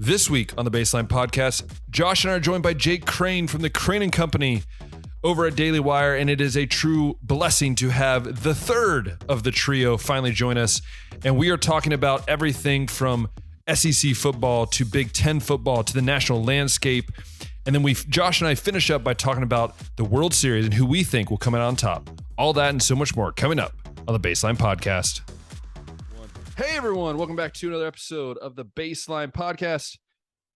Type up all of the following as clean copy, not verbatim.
This week on the Baseline Podcast, Josh and I are joined by Jake Crain from the Crain and Company over at Daily Wire, and it is a true blessing to have the third of the trio finally join us. And we are talking about everything from SEC football to Big Ten football to the national landscape. And then Josh and I finish up by talking about the World Series and who we think will come out on top. All that and so much more coming up on the Baseline Podcast. Hey everyone, welcome back to another episode of the Baseline Podcast.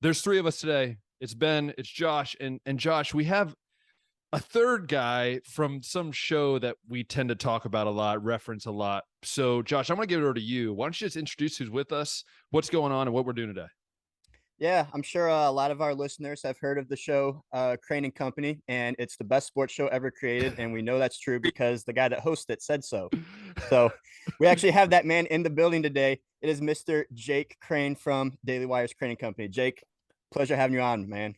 There's three of us today. It's Ben, it's Josh, and Josh, we have a third guy from some show that we tend to talk about a lot, reference a lot. So Josh, I'm going to give it over to you. Why don't you just introduce who's with us, what's going on, and what we're doing today? Yeah, I'm sure a lot of our listeners have heard of the show Crain and Company, and it's the best sports show ever created. And we know that's true because the guy that hosts it said so. So we actually have that man in the building today. It is Mr. Jake Crain from Daily Wire's Crain and Company. Jake, pleasure having you on, man.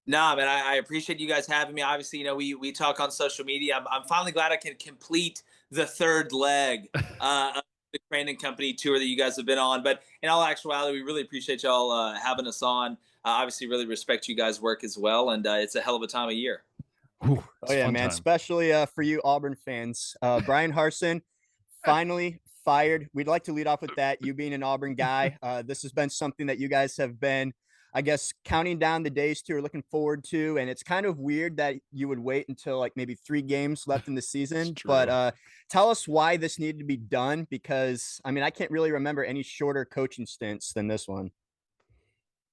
Nah, man, I appreciate you guys having me. Obviously, you know, we talk on social media. I'm finally glad I can complete the third leg of the Crain and Company tour that you guys have been on. But in all actuality, we really appreciate y'all having us on. Obviously, really respect you guys' work as well. And it's a hell of a time of year. Ooh, oh, yeah, man. Time. Especially for you Auburn fans. Bryan Harsin finally fired. We'd like to lead off with that. You being an Auburn guy, this has been something that you guys have been, I guess, counting down the days to or looking forward to. And it's kind of weird that you would wait until like maybe 3 games left in the season. But tell us why this needed to be done, because, I mean, I can't really remember any shorter coaching stints than this one.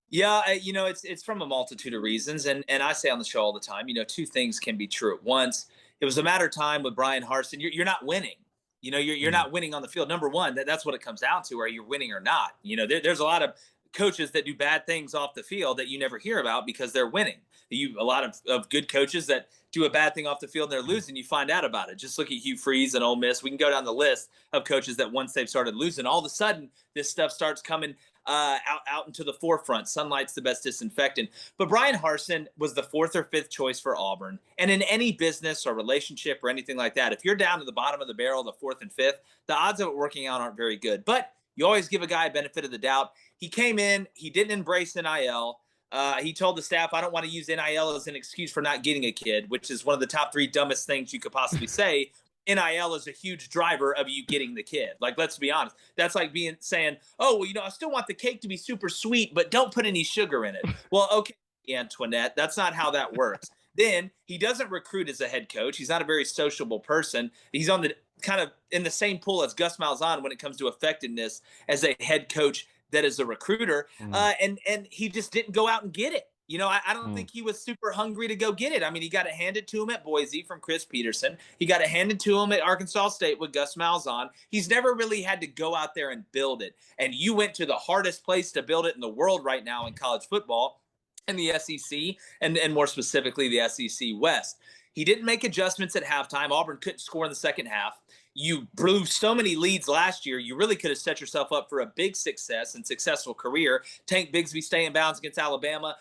Yeah, you know, it's from a multitude of reasons. And I say on the show all the time, you know, 2 things can be true at once. It was a matter of time with Bryan Harsin. You're not winning. You know, you're not winning on the field. Number one, that's what it comes down to. Are you winning or not? You know, there's a lot of coaches that do bad things off the field that you never hear about because they're winning. A lot of good coaches that do a bad thing off the field and they're losing, you find out about it. Just look at Hugh Freeze and Ole Miss. We can go down the list of coaches that once they've started losing, all of a sudden this stuff starts coming out into the forefront. Sunlight's the best disinfectant. But Bryan Harsin was the 4th or 5th choice for Auburn. And in any business or relationship or anything like that, if you're down to the bottom of the barrel, the 4th and 5th, the odds of it working out aren't very good. But you always give a guy a benefit of the doubt. He came in, he didn't embrace NIL. He told the staff, I don't want to use NIL as an excuse for not getting a kid, which is one of the top 3 dumbest things you could possibly say. NIL is a huge driver of you getting the kid. Like, let's be honest. That's like saying, oh, well, you know, I still want the cake to be super sweet, but don't put any sugar in it. Well, okay, Antoinette, that's not how that works. Then he doesn't recruit as a head coach. He's not a very sociable person. He's on the kind of in the same pool as Gus Malzahn when it comes to effectiveness as a head coach that is a recruiter. And he just didn't go out and get it. You know, I don't think he was super hungry to go get it. I mean, he got it handed to him at Boise from Chris Peterson. He got it handed to him at Arkansas State with Gus Malzahn. He's never really had to go out there and build it. And you went to the hardest place to build it in the world right now in college football, in the SEC, and more specifically the SEC West. He didn't make adjustments at halftime. Auburn couldn't score in the second half. You blew so many leads last year. You really could have set yourself up for a big success and successful career. Tank Bigsby stay in bounds against Alabama.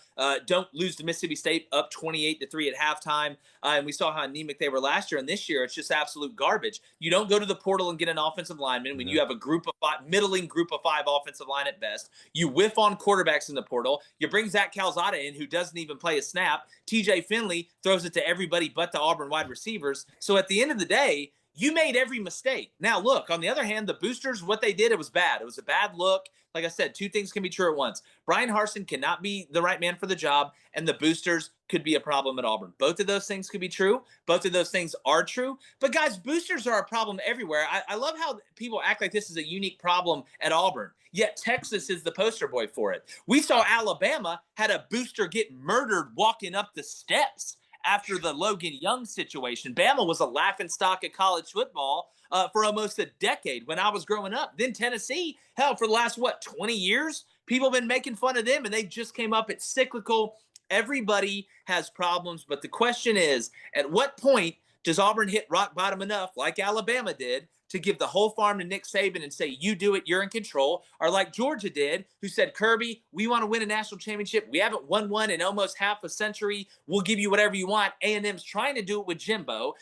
Don't lose to Mississippi State up 28-3 at halftime. And we saw how anemic they were last year. And this year, it's just absolute garbage. You don't go to the portal and get an offensive lineman when you have a group of 5, middling group of 5 offensive line at best. You whiff on quarterbacks in the portal. You bring Zach Calzada in, who doesn't even play a snap. TJ Finley throws it to everybody but the Auburn wide receivers. So at the end of the day, you made every mistake. Now, look, on the other hand, the boosters, what they did, it was bad. It was a bad look. Like I said, 2 things can be true at once. Bryan Harsin cannot be the right man for the job, and the boosters could be a problem at Auburn. Both of those things could be true. Both of those things are true. But, guys, boosters are a problem everywhere. I love how people act like this is a unique problem at Auburn, yet Texas is the poster boy for it. We saw Alabama had a booster get murdered walking up the steps after the Logan Young situation. Bama was a laughingstock at college football for almost a decade when I was growing up. Then Tennessee, hell, for the last, 20 years, people have been making fun of them, and they just came up. It's cyclical. Everybody has problems, but the question is, at what point does Auburn hit rock bottom enough, like Alabama did, to give the whole farm to Nick Saban and say, you do it, you're in control, or like Georgia did, who said, Kirby, we want to win a national championship. We haven't won one in almost half a century. We'll give you whatever you want. A&M's trying to do it with Jimbo.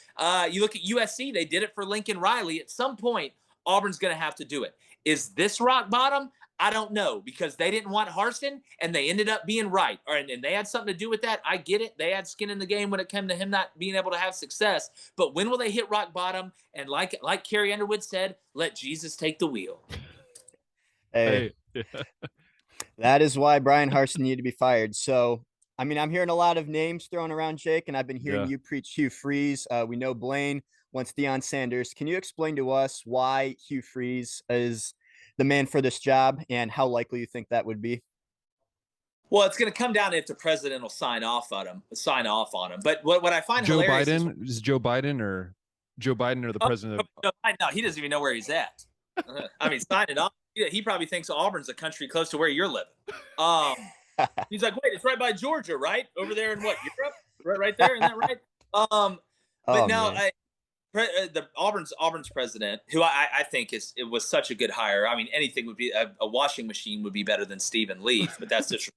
You look at USC, they did it for Lincoln Riley. At some point, Auburn's going to have to do it. Is this rock bottom? I don't know, because they didn't want Harsin and they ended up being right. And they had something to do with that. I get it. They had skin in the game when it came to him not being able to have success. But when will they hit rock bottom? And like Carrie Underwood said, let Jesus take the wheel. Hey. That is why Brian Harsin needed to be fired. So, I mean, I'm hearing a lot of names thrown around, Jake, and I've been hearing you preach Hugh Freeze. We know Blaine wants Deion Sanders. Can you explain to us why Hugh Freeze is the man for this job and how likely you think that would be? Well, it's going to come down to if the president will sign off on him. But what I find hilarious is Joe Biden or the president of no, he doesn't even know where he's at. I mean, sign it off. He probably thinks Auburn's a country close to where you're living. He's like, wait, it's right by Georgia, right? Over there in what, Europe? Right there, isn't that right? The Auburn's president, who I think it was such a good hire. I mean, anything would be a washing machine would be better than Stephen Leaf, but that's just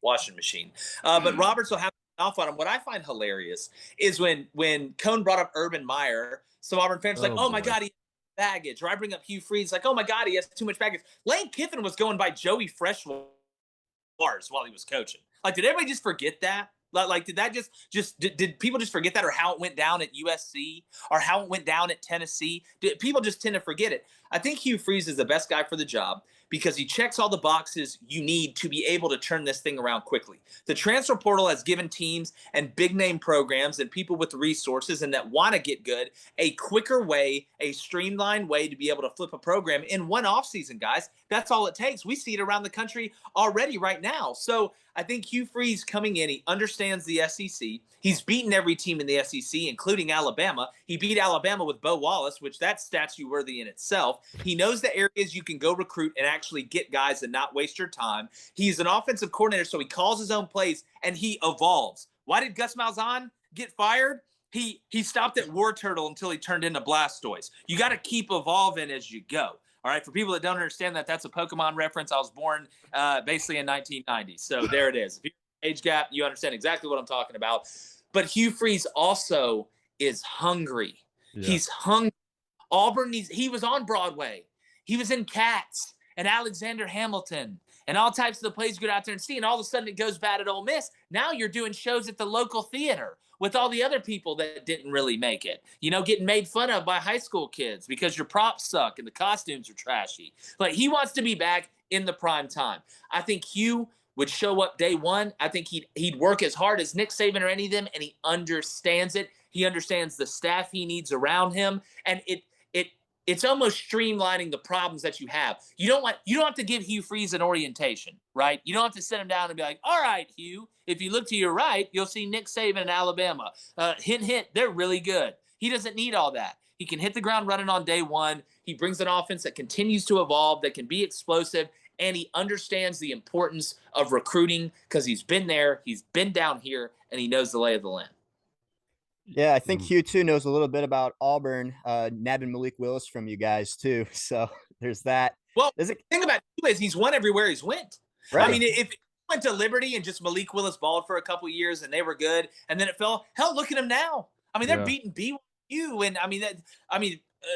washing machine. But Roberts will have off on him. What I find hilarious is when Cohn brought up Urban Meyer, some Auburn fans were like, oh my God, he has baggage. Or I bring up Hugh Freeze, like, oh my God, he has too much baggage. Lane Kiffin was going by Joey Freshwater while he was coaching. Like, did everybody just forget that? Like, did that did people just forget that, or how it went down at USC, or how it went down at Tennessee? People just tend to forget it. I think Hugh Freeze is the best guy for the job because he checks all the boxes you need to be able to turn this thing around quickly. The transfer portal has given teams and big name programs and people with resources and that want to get good a quicker way, a streamlined way to be able to flip a program in one offseason, guys. That's all it takes. We see it around the country already right now. So I think Hugh Freeze coming in, he understands the SEC. He's beaten every team in the SEC, including Alabama. He beat Alabama with Bo Wallace, which that's statue worthy in itself. He knows the areas you can go recruit and actually get guys and not waste your time. He's an offensive coordinator, so he calls his own plays and he evolves. Why did Gus Malzahn get fired? He stopped at War Turtle until he turned into Blastoise. You got to keep evolving as you go. All right, for people that don't understand that, that's a Pokemon reference. I was born basically in 1990. So there it is. If you're age gap, you understand exactly what I'm talking about. But Hugh Freeze also is hungry. Yeah. He's hungry. Auburn he was on Broadway. He was in Cats and Alexander Hamilton and all types of the plays you get out there and see. And all of a sudden it goes bad at Ole Miss. Now you're doing shows at the local theater with all the other people that didn't really make it, getting made fun of by high school kids because your props suck and the costumes are trashy. Like, he wants to be back in the prime time. I think Hugh would show up day one. I think he'd work as hard as Nick Saban or any of them, and he understands it. He understands the staff he needs around him, and it's almost streamlining the problems that you have. You don't have to give Hugh Freeze an orientation, right? You don't have to sit him down and be like, all right, Hugh, if you look to your right, you'll see Nick Saban in Alabama. Hint, they're really good. He doesn't need all that. He can hit the ground running on day one. He brings an offense that continues to evolve, that can be explosive, and he understands the importance of recruiting because he's been there, he's been down here, and he knows the lay of the land. Yeah, I think Hugh too knows a little bit about Auburn, nabbing Malik Willis from you guys too. So there's that. Well, the thing about Hugh is he's won everywhere he's went. Right. I mean, if he went to Liberty and just Malik Willis balled for a couple of years and they were good, and then it fell. Hell, look at him now. I mean, they're beating BYU, and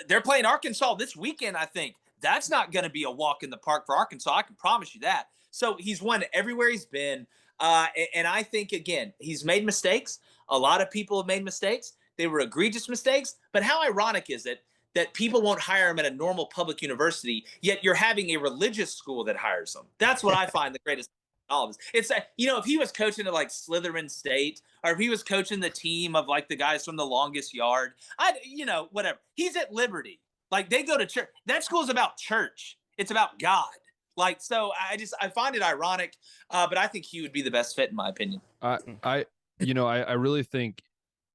they're playing Arkansas this weekend. I think that's not going to be a walk in the park for Arkansas. I can promise you that. So he's won everywhere he's been. And I think, again, he's made mistakes. A lot of people have made mistakes. They were egregious mistakes. But how ironic is it that people won't hire him at a normal public university, yet you're having a religious school that hires them? That's what I find the greatest all of this. It's if he was coaching at like Slytherin State, or if he was coaching the team of like the guys from the Longest Yard, whatever. He's at Liberty. Like, they go to church. That school is about church. It's about God. Like, so I find it ironic, but I think he would be the best fit in my opinion. I really think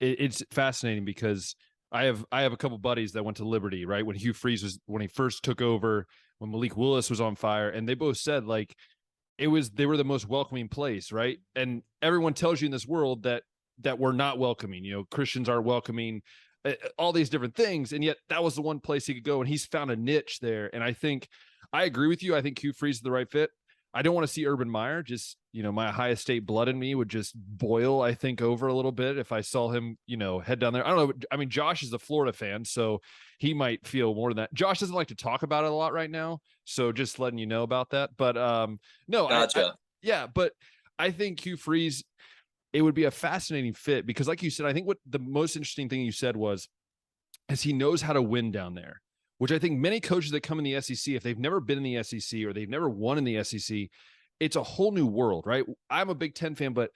it's fascinating because I have a couple buddies that went to Liberty, right? When Hugh Freeze when he first took over, when Malik Willis was on fire, and they both said like they were the most welcoming place, right? And everyone tells you in this world that we're not welcoming, Christians aren't welcoming, all these different things. And yet that was the one place he could go, and he's found a niche there. And I agree with you. I think Hugh Freeze is the right fit. I don't want to see Urban Meyer. Just, my Ohio State blood in me would just boil, I think, over a little bit if I saw him, head down there. I don't know. I mean, Josh is a Florida fan, so he might feel more than that. Josh doesn't like to talk about it a lot right now, so just letting you know about that. But no, gotcha. But I think Hugh Freeze, it would be a fascinating fit because, like you said, I think what the most interesting thing you said is he knows how to win down there, which I think many coaches that come in the SEC, if they've never been in the SEC or they've never won in the SEC, it's a whole new world, right? I'm a Big Ten fan, but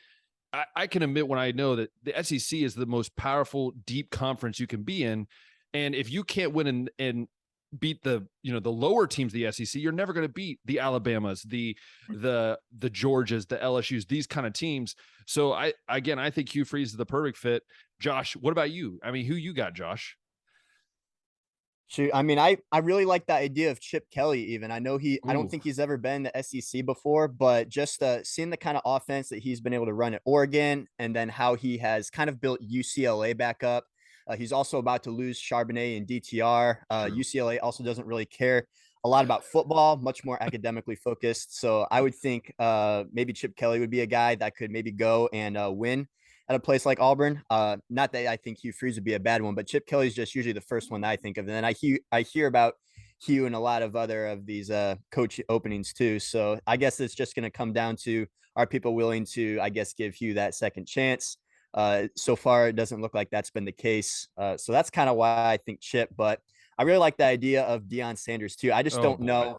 I can admit when I know that the SEC is the most powerful, deep conference you can be in. And if you can't win and beat the lower teams of the SEC, you're never going to beat the Alabamas, the Georgias, the LSUs, these kind of teams. So I think Hugh Freeze is the perfect fit. Josh, what about you? I mean, who you got, Josh? Shoot, I mean, I really like the idea of Chip Kelly. Even I know I don't think he's ever been the SEC before, but just seeing the kind of offense that he's been able to run at Oregon, and then how he has kind of built UCLA back up. He's also about to lose Charbonnet and DTR. UCLA also doesn't really care a lot about football, much more academically focused. So I would think maybe Chip Kelly would be a guy that could maybe go and win at a place like Auburn. Not that I think Hugh Freeze would be a bad one, but Chip Kelly's just usually the first one that I think of. And then I hear about Hugh and a lot of other of these coach openings too. So I guess it's just going to come down to, are people willing to, I guess, give Hugh that second chance? So far, it doesn't look like that's been the case. So that's kind of why I think Chip, but I really like the idea of Deion Sanders too. I just don't know.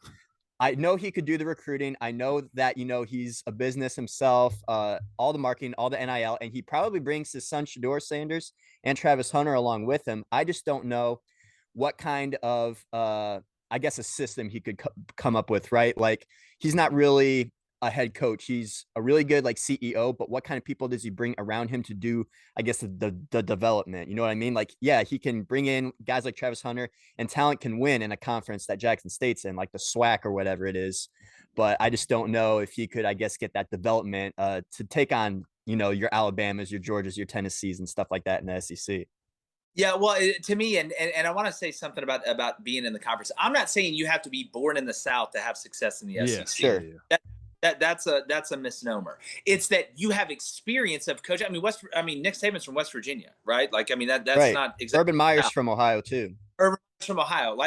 I know he could do the recruiting. I know that, he's a business himself, all the marketing, all the NIL, and he probably brings his son, Shador Sanders, and Travis Hunter along with him. I just don't know what kind of, I guess, a system he could come up with, right? Like, he's not really a head coach. He's a really good CEO, but what kind of people does he bring around him to do, I guess, the development? You know what I mean? Like, yeah, he can bring in guys like Travis Hunter, and talent can win in a conference that Jackson State's in, like the SWAC or whatever it is. But I just don't know if he could, I guess, get that development to take on, your Alabamas, your Georgias, your Tennessees, and stuff like that in the SEC. Yeah, well, to me, and I want to say something about being in the conference. I'm not saying you have to be born in the South to have success in the SEC. Sure. That's a misnomer. It's that you have experience of coaching. I mean, Nick Saban's from West Virginia, right? Like, I mean, that's right. not exactly. Urban Meyer's from Ohio too. Urban Meyer's from Ohio.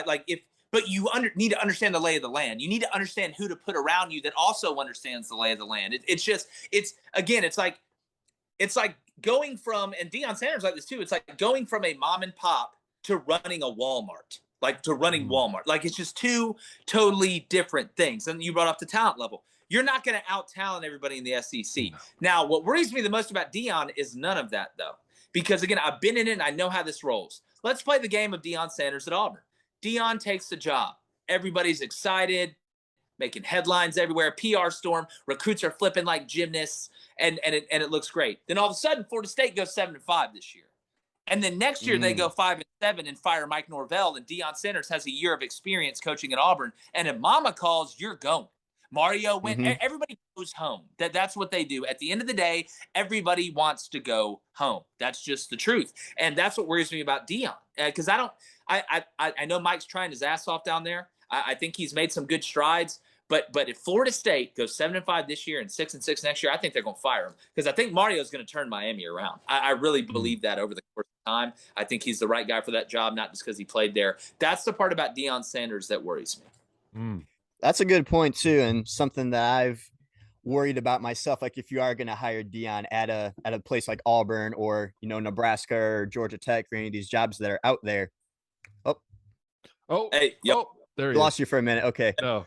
But you need to understand the lay of the land. You need to understand who to put around you that also understands the lay of the land. It's like going from, and Deion Sanders like this too. It's like going from a mom and pop to running a Walmart. Walmart. Like, it's just two totally different things. And you brought up the talent level. You're not going to out-talent everybody in the SEC. No. Now, what worries me the most about Deion is none of that, though. Because, again, I've been in it and I know how this rolls. Let's play the game of Deion Sanders at Auburn. Deion takes the job. Everybody's excited, making headlines everywhere, PR storm, recruits are flipping like gymnasts, and it looks great. Then all of a sudden, Florida State goes 7-5 this year. And then next year they go 5-7 and fire Mike Norvell, and Deion Sanders has a year of experience coaching at Auburn. And if Mama calls, you're going. Mario went. Everybody goes home. That's what they do. At the end of the day, everybody wants to go home. That's just the truth, and that's what worries me about Deion. Because I know Mike's trying his ass off down there. I think he's made some good strides. But if Florida State goes 7-5 this year and 6-6 next year, I think they're going to fire him, because I think Mario's going to turn Miami around. I really believe that over the course of time. I think he's the right guy for that job, not just because he played there. That's the part about Deion Sanders that worries me. That's a good point too, and something that I've worried about myself. Like, if you are going to hire Deion at a place like Auburn or Nebraska or Georgia Tech or any of these jobs that are out there. Hey, yep. There lost you for a minute. Okay, no,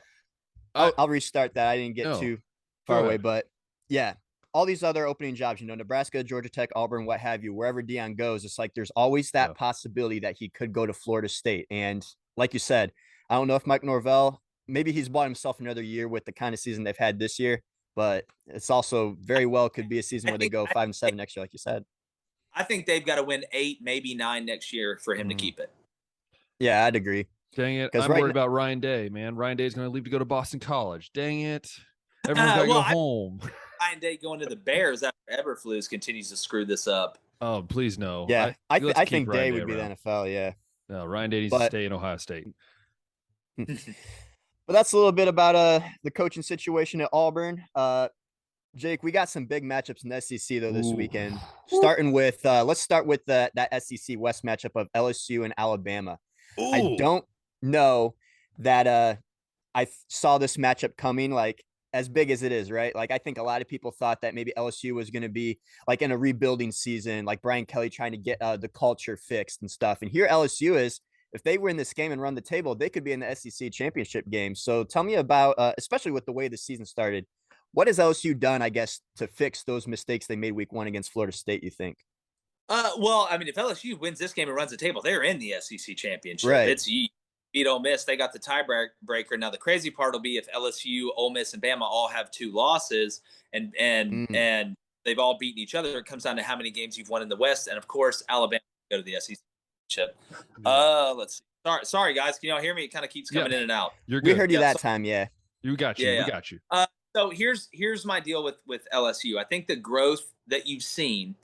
I'll restart that. I didn't get too far away, but yeah, all these other opening jobs, Nebraska, Georgia Tech, Auburn, what have you, wherever Deion goes, it's like there's always that possibility that he could go to Florida State. And like you said, I don't know if Mike Norvell, maybe he's bought himself another year with the kind of season they've had this year, but it's also very well could be a season where they go 5-7 next year, like you said. I think they've got to win 8, maybe 9 next year for him to keep it. Yeah, I'd agree. Dang it. I'm worried about Ryan Day, man. Ryan Day's going to leave to go to Boston College. Dang it. Everyone's got to go home. Ryan Day going to the Bears after Eberflus continues to screw this up. Oh, please no. Yeah, I think Day would be the NFL, yeah. No, Ryan Day needs to stay in Ohio State. But that's a little bit about the coaching situation at Auburn. Jake, we got some big matchups in the SEC though this weekend. Starting with let's start with that SEC West matchup of LSU and Alabama. Ooh. I don't know that I saw this matchup coming, like as big as it is, right? Like I think a lot of people thought that maybe LSU was going to be like in a rebuilding season, like Brian Kelly trying to get the culture fixed and stuff. And here LSU is, if they win this game and run the table, they could be in the SEC championship game. So tell me about, especially with the way the season started, what has LSU done, I guess, to fix those mistakes they made week 1 against Florida State, you think? Well, I mean, if LSU wins this game and runs the table, they're in the SEC championship. Right. It's you beat Ole Miss, they got the tiebreaker. Now the crazy part will be if LSU, Ole Miss, and Bama all have 2 losses, and they've all beaten each other. It comes down to how many games you've won in the West, and of course, Alabama go to the SEC championship. Let's see. Sorry, guys. Can y'all hear me? It kind of keeps coming in and out. You're good. We heard you that time. Yeah. You got you. Yeah. We got you. So here's my deal with LSU. I think the growth that you've seen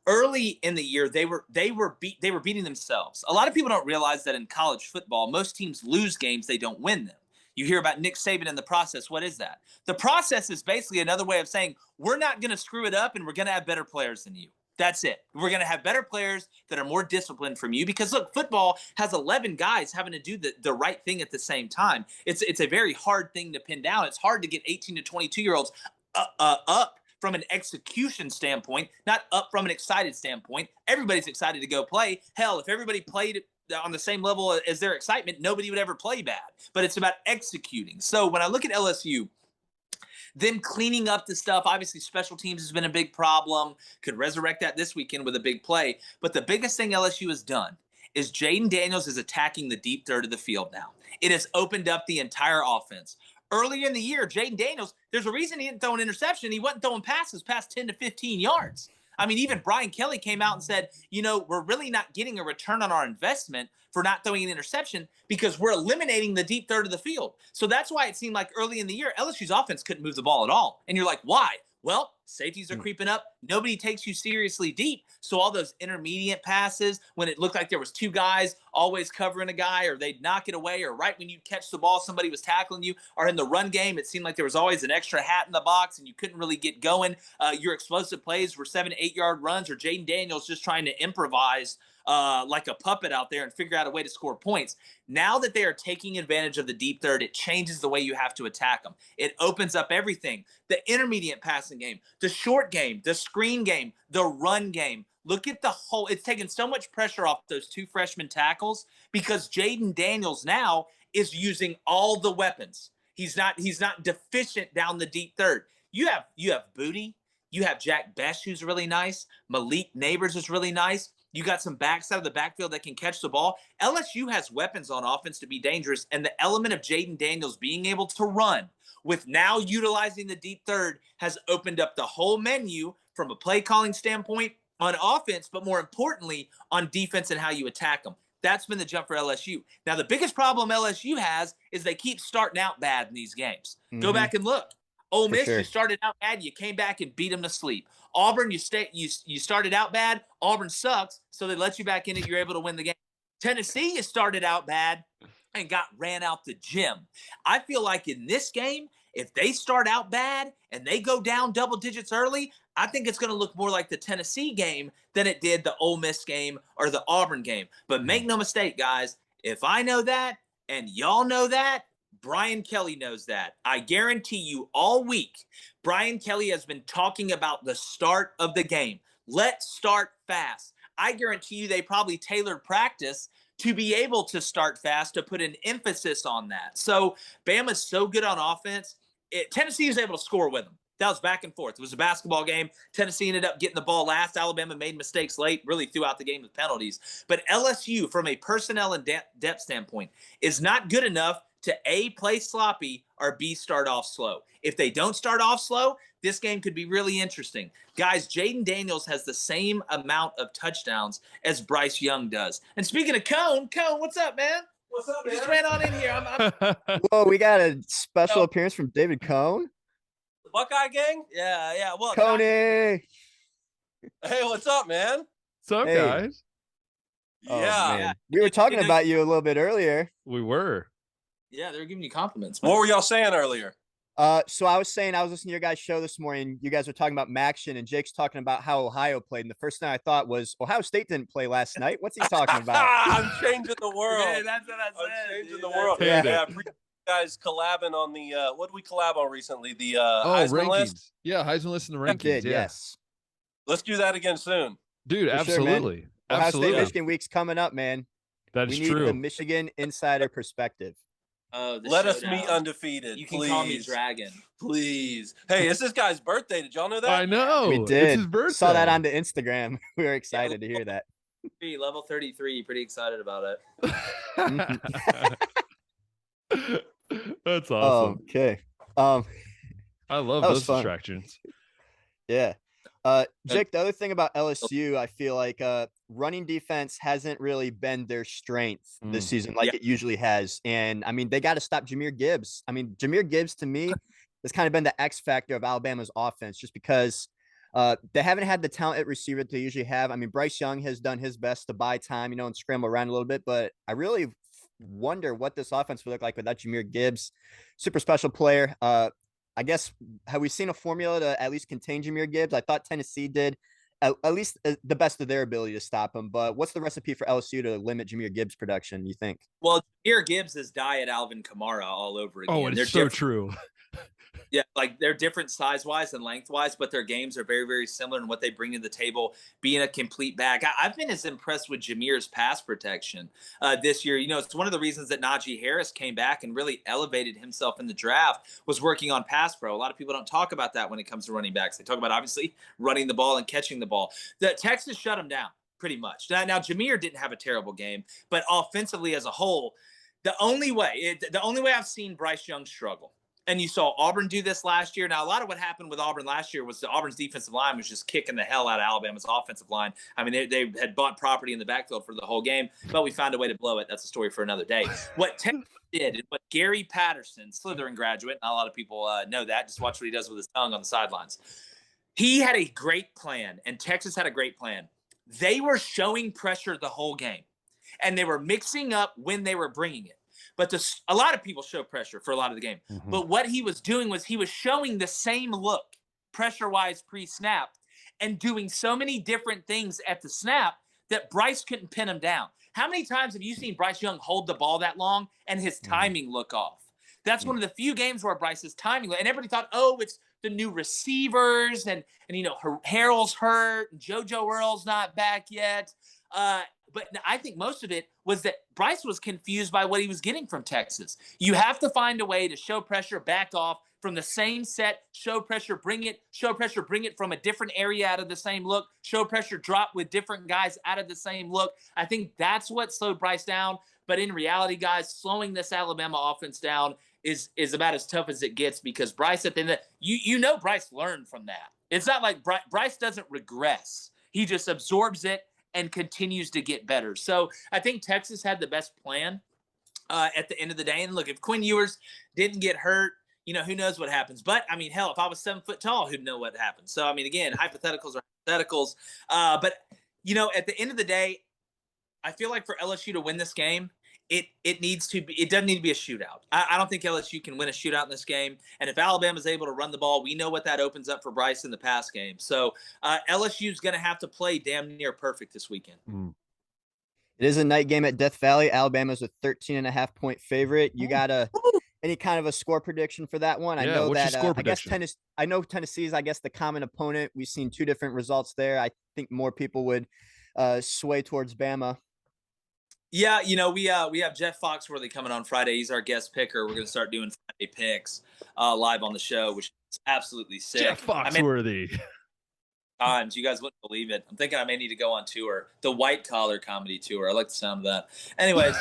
early in the year, they were beating themselves. A lot of people don't realize that in college football, most teams lose games, they don't win them. You hear about Nick Saban in the process. What is that? The process is basically another way of saying we're not going to screw it up and we're going to have better players than you. That's it. We're going to have better players that are more disciplined from you because, look, football has 11 guys having to do the right thing at the same time. It's a very hard thing to pin down. It's hard to get 18 to 22-year-olds up from an execution standpoint, not up from an excited standpoint. Everybody's excited to go play. Hell, if everybody played on the same level as their excitement, nobody would ever play bad. But it's about executing. So when I look at LSU, them cleaning up the stuff, obviously special teams has been a big problem. Could resurrect that this weekend with a big play. But the biggest thing LSU has done is Jaden Daniels is attacking the deep third of the field now. It has opened up the entire offense. Earlier in the year, Jaden Daniels, there's a reason he didn't throw an interception. He wasn't throwing passes past 10 to 15 yards. I mean, even Brian Kelly came out and said, we're really not getting a return on our investment for not throwing an interception because we're eliminating the deep third of the field. So that's why it seemed like early in the year, LSU's offense couldn't move the ball at all. And you're like, why? Well, safeties are creeping up. Nobody takes you seriously deep. So all those intermediate passes, when it looked like there was 2 guys always covering a guy, or they'd knock it away, or right when you catch the ball, somebody was tackling you, or in the run game, it seemed like there was always an extra hat in the box and you couldn't really get going. Your explosive plays were 7 to 8 yard runs, or Jaden Daniels just trying to improvise like a puppet out there and figure out a way to score points. Now that they are taking advantage of the deep third, it changes the way you have to attack them. It opens up everything. The intermediate passing game, the short game, the screen game, the run game. Look at the whole, it's taken so much pressure off those 2 freshman tackles because Jaden Daniels now is using all the weapons. He's not deficient down the deep third. You have Booty, you have Jack Besh, who's really nice. Malik Neighbors is really nice. You got some backs out of the backfield that can catch the ball. LSU has weapons on offense to be dangerous, and the element of Jaden Daniels being able to run with now utilizing the deep third has opened up the whole menu from a play calling standpoint on offense, but more importantly on defense and how you attack them. That's been the jump for LSU. Now, the biggest problem LSU has is they keep starting out bad in these games. Go back and look. Ole Miss, you started out bad, you came back and beat them to sleep. Auburn, you started out bad, Auburn sucks, so they let you back in it, you're able to win the game. Tennessee, you started out bad and got ran out the gym. I feel like in this game, if they start out bad and they go down double digits early, I think it's going to look more like the Tennessee game than it did the Ole Miss game or the Auburn game. But make no mistake, guys, if I know that and y'all know that, Brian Kelly knows that. I guarantee you all week, Brian Kelly has been talking about the start of the game. Let's start fast. I guarantee you they probably tailored practice to be able to start fast, to put an emphasis on that. So Bama's so good on offense. Tennessee was able to score with them. That was back and forth. It was a basketball game. Tennessee ended up getting the ball last. Alabama made mistakes late, really throughout the game with penalties. But LSU, from a personnel and depth standpoint, is not good enough to A, play sloppy, or B, start off slow. If they don't start off slow, this game could be really interesting. Guys, Jaden Daniels has the same amount of touchdowns as Bryce Young does. And speaking of Cone, what's up, man? What's up, man? Just ran on in here. Whoa, we got a special appearance from David Cone. Buckeye gang? Yeah. Well, Coney. Hey, what's up, man? What's up, guys? Oh, man. We were talking about you a little bit earlier. We were. Yeah, they're giving you compliments. Man. What were y'all saying earlier? So I was saying, I was listening to your guys' show this morning. You guys were talking about Maction, and Jake's talking about how Ohio played. And the first thing I thought was, Ohio State didn't play last night. What's he talking about? I'm changing the world. Yeah, that's what I said. I'm changing the world. Yeah, I appreciate you guys collabing on the what did we collab on recently? The Heisman rankings. list. Yeah, Heisman list and the rankings. Yes. Let's do that again soon. Dude, For absolutely. Sure, Ohio absolutely. State Michigan week's coming up, man. That we is need true. the Michigan insider perspective. Oh, Let us meet undefeated. You can please. call me Dragon. Please. Hey, it's this guy's birthday. Did y'all know that? I know. We did. It's his birthday. Saw that on the Instagram. We were excited to hear that. Level 33. Pretty excited about it. That's awesome. Okay. I love those fun. distractions. Yeah. Jake, the other thing about LSU, I feel like running defense hasn't really been their strength this season like it usually has. And I mean, they got to stop Jahmyr Gibbs. I mean, Jahmyr Gibbs to me has kind of been the X factor of Alabama's offense just because they haven't had the talent at receiver that they usually have. I mean, Bryce Young has done his best to buy time, and scramble around a little bit, but I really wonder what this offense would look like without Jahmyr Gibbs. Super special player. I guess, have we seen a formula to at least contain Jahmyr Gibbs? I thought Tennessee did at least the best of their ability to stop him. But what's the recipe for LSU to limit Jahmyr Gibbs' production, you think? Well, Jahmyr Gibbs is Diet Alvin Kamara all over again. Oh, it's so true. Yeah, like they're different size-wise and length-wise, but their games are very, very similar in what they bring to the table, being a complete back. I've been as impressed with Jahmyr's pass protection this year. It's one of the reasons that Najee Harris came back and really elevated himself in the draft was working on pass pro. A lot of people don't talk about that when it comes to running backs. They talk about, obviously, running the ball and catching the ball. The Texas shut him down pretty much. Now Jahmyr didn't have a terrible game, but offensively as a whole, the only way I've seen Bryce Young struggle, and you saw Auburn do this last year. Now, a lot of what happened with Auburn last year was Auburn's defensive line was just kicking the hell out of Alabama's offensive line. I mean, they had bought property in the backfield for the whole game, but we found a way to blow it. That's a story for another day. What Texas did, and what Gary Patterson, Slytherin graduate, not a lot of people know that. Just watch what he does with his tongue on the sidelines. He had a great plan, and Texas had a great plan. They were showing pressure the whole game, and they were mixing up when they were bringing it. But a lot of people show pressure for a lot of the game. Mm-hmm. But what he was doing was he was showing the same look, pressure-wise pre-snap, and doing so many different things at the snap that Bryce couldn't pin him down. How many times have you seen Bryce Young hold the ball that long and his timing look off? That's one of the few games where Bryce's timing, and everybody thought, oh, it's the new receivers, and Harrell's hurt, and JoJo Earl's not back yet. But I think most of it was that Bryce was confused by what he was getting from Texas. You have to find a way to show pressure, back off from the same set, show pressure, bring it from a different area out of the same look, show pressure, drop with different guys out of the same look. I think that's what slowed Bryce down. But in reality, guys, slowing this Alabama offense down is about as tough as it gets because Bryce, at the end of Bryce learned from that. It's not like Bryce doesn't regress. He just absorbs it and continues to get better. So I think Texas had the best plan at the end of the day. And look, if Quinn Ewers didn't get hurt, who knows what happens. But, I mean, hell, if I was 7 foot tall, who'd know what happens? So, I mean, again, hypotheticals are hypotheticals. But, at the end of the day, I feel like for LSU to win this game, it doesn't need to be a shootout. I don't think LSU can win a shootout in this game. And if Alabama's able to run the ball, we know what that opens up for Bryce in the pass game. So LSU's going to have to play damn near perfect this weekend. It is a night game at Death Valley. Alabama's a 13.5-point favorite. You got any kind of a score prediction for that one? I know that I know Tennessee is, the common opponent. We've seen two different results there. I think more people would sway towards Bama. Yeah, we have Jeff Foxworthy coming on Friday. He's our guest picker. We're going to start doing Friday picks live on the show, which is absolutely sick. Jeff Foxworthy. Times you guys wouldn't believe it. I'm thinking I may need to go on tour, the White Collar Comedy Tour. I like the sound of that. Anyways,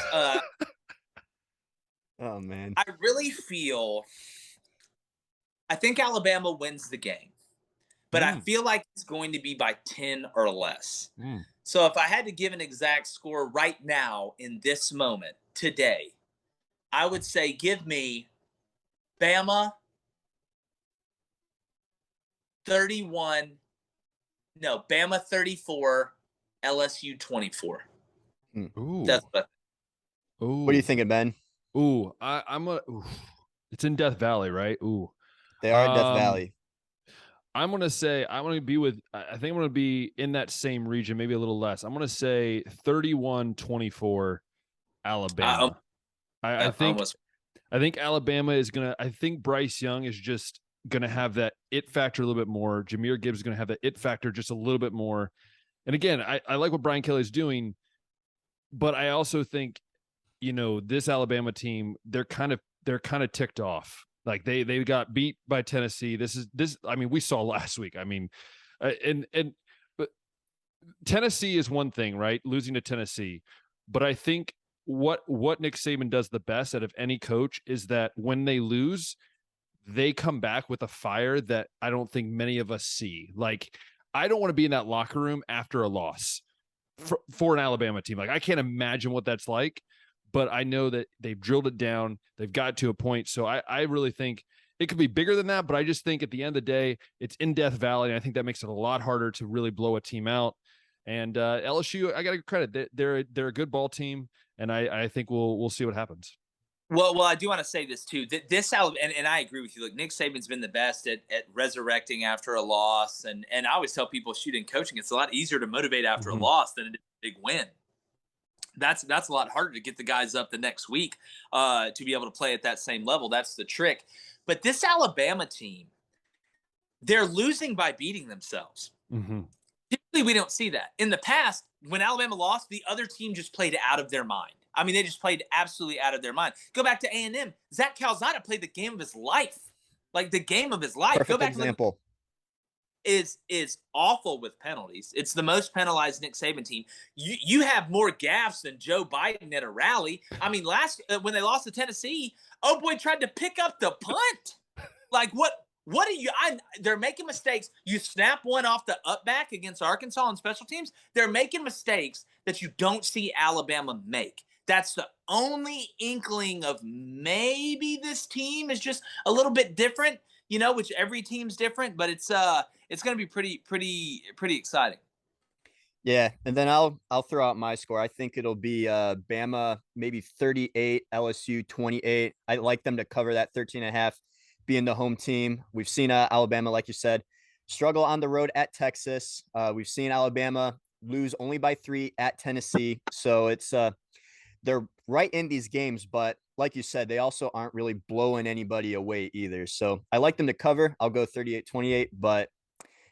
oh man, I really feel. I think Alabama wins the game, but I feel like it's going to be by 10 or less. So if I had to give an exact score right now in this moment, today, I would say give me Bama 34, LSU 24. Ooh. That's what What are you thinking, Ben? It's in Death Valley, right? Ooh. They are in Death Valley. I'm going to say I think I'm going to be in that same region, maybe a little less. I'm going to say 31-24 Alabama. I think Alabama is going to, I think Bryce Young is just going to have that it factor a little bit more. Jahmyr Gibbs is going to have that it factor just a little bit more. And again, I like what Brian Kelly is doing, but I also think, this Alabama team, they're kind of ticked off. Like they got beat by Tennessee. We saw last week. But Tennessee is one thing, right? Losing to Tennessee. But I think what Nick Saban does the best out of any coach is that when they lose, they come back with a fire that I don't think many of us see. Like, I don't want to be in that locker room after a loss for an Alabama team. Like, I can't imagine what that's like. But I know that they've drilled it down. They've got to a point. So I really think it could be bigger than that. But I just think at the end of the day, it's in Death Valley. And I think that makes it a lot harder to really blow a team out. And LSU, I got to give credit. They're a good ball team. And I think we'll see what happens. Well, I do want to say this too. And I agree with you. Look, Nick Saban's been the best at resurrecting after a loss. And I always tell people shooting coaching, it's a lot easier to motivate after a loss than a big win. That's a lot harder to get the guys up the next week to be able to play at that same level. That's the trick. But this Alabama team, they're losing by beating themselves. Mm-hmm. Typically, we don't see that. In the past, when Alabama lost, the other team just played out of their mind. I mean, they just played absolutely out of their mind. Go back to A&M. Zach Calzada played the game of his life. Like the game of his life. Perfect Go back example. Is awful with penalties. It's the most penalized Nick Saban team. You have more gaffes than Joe Biden at a rally. I mean, when they lost to Tennessee, oh boy tried to pick up the punt. Like what are you? They're making mistakes. You snap one off the up back against Arkansas on special teams. They're making mistakes that you don't see Alabama make. That's the only inkling of maybe this team is just a little bit different. Which every team's different, but it's going to be pretty exciting. Yeah, and then I'll throw out my score. I think it'll be Bama maybe 38, LSU 28. I like them to cover that 13.5, being the home team. We've seen Alabama, like you said, struggle on the road at Texas. We've seen Alabama lose only by 3 at Tennessee. So it's they're right in these games, but like you said, they also aren't really blowing anybody away either. So I like them to cover. I'll go 38-28, but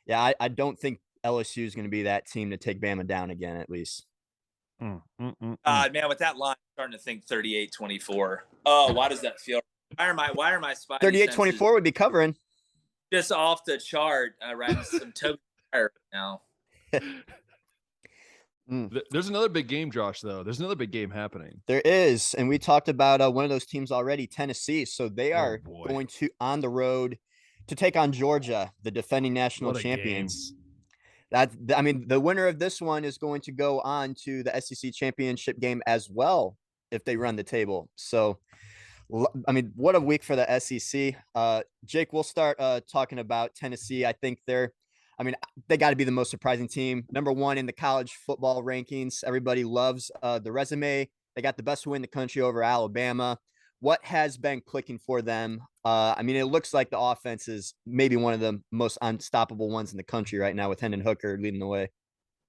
yeah, I don't think LSU is going to be that team to take Bama down again, at least. Man, with that line, I'm starting to think 38-24. Oh, why does that feel? Why are my spidey 38-24 would be covering. Just off the chart, riding some Toby right now. There's another big game, Josh, though. There's another big game happening. There is. And we talked about one of those teams already, Tennessee. So they are going to on the road to take on Georgia, the defending national champions. The winner of this one is going to go on to the SEC championship game as well if they run the table. So, what a week for the SEC. Jake, we'll start talking about Tennessee. I think they got to be the most surprising team. Number 1 in the college football rankings. Everybody loves the resume. They got the best win in the country over Alabama. What has been clicking for them? It looks like the offense is maybe one of the most unstoppable ones in the country right now with Hendon Hooker leading the way.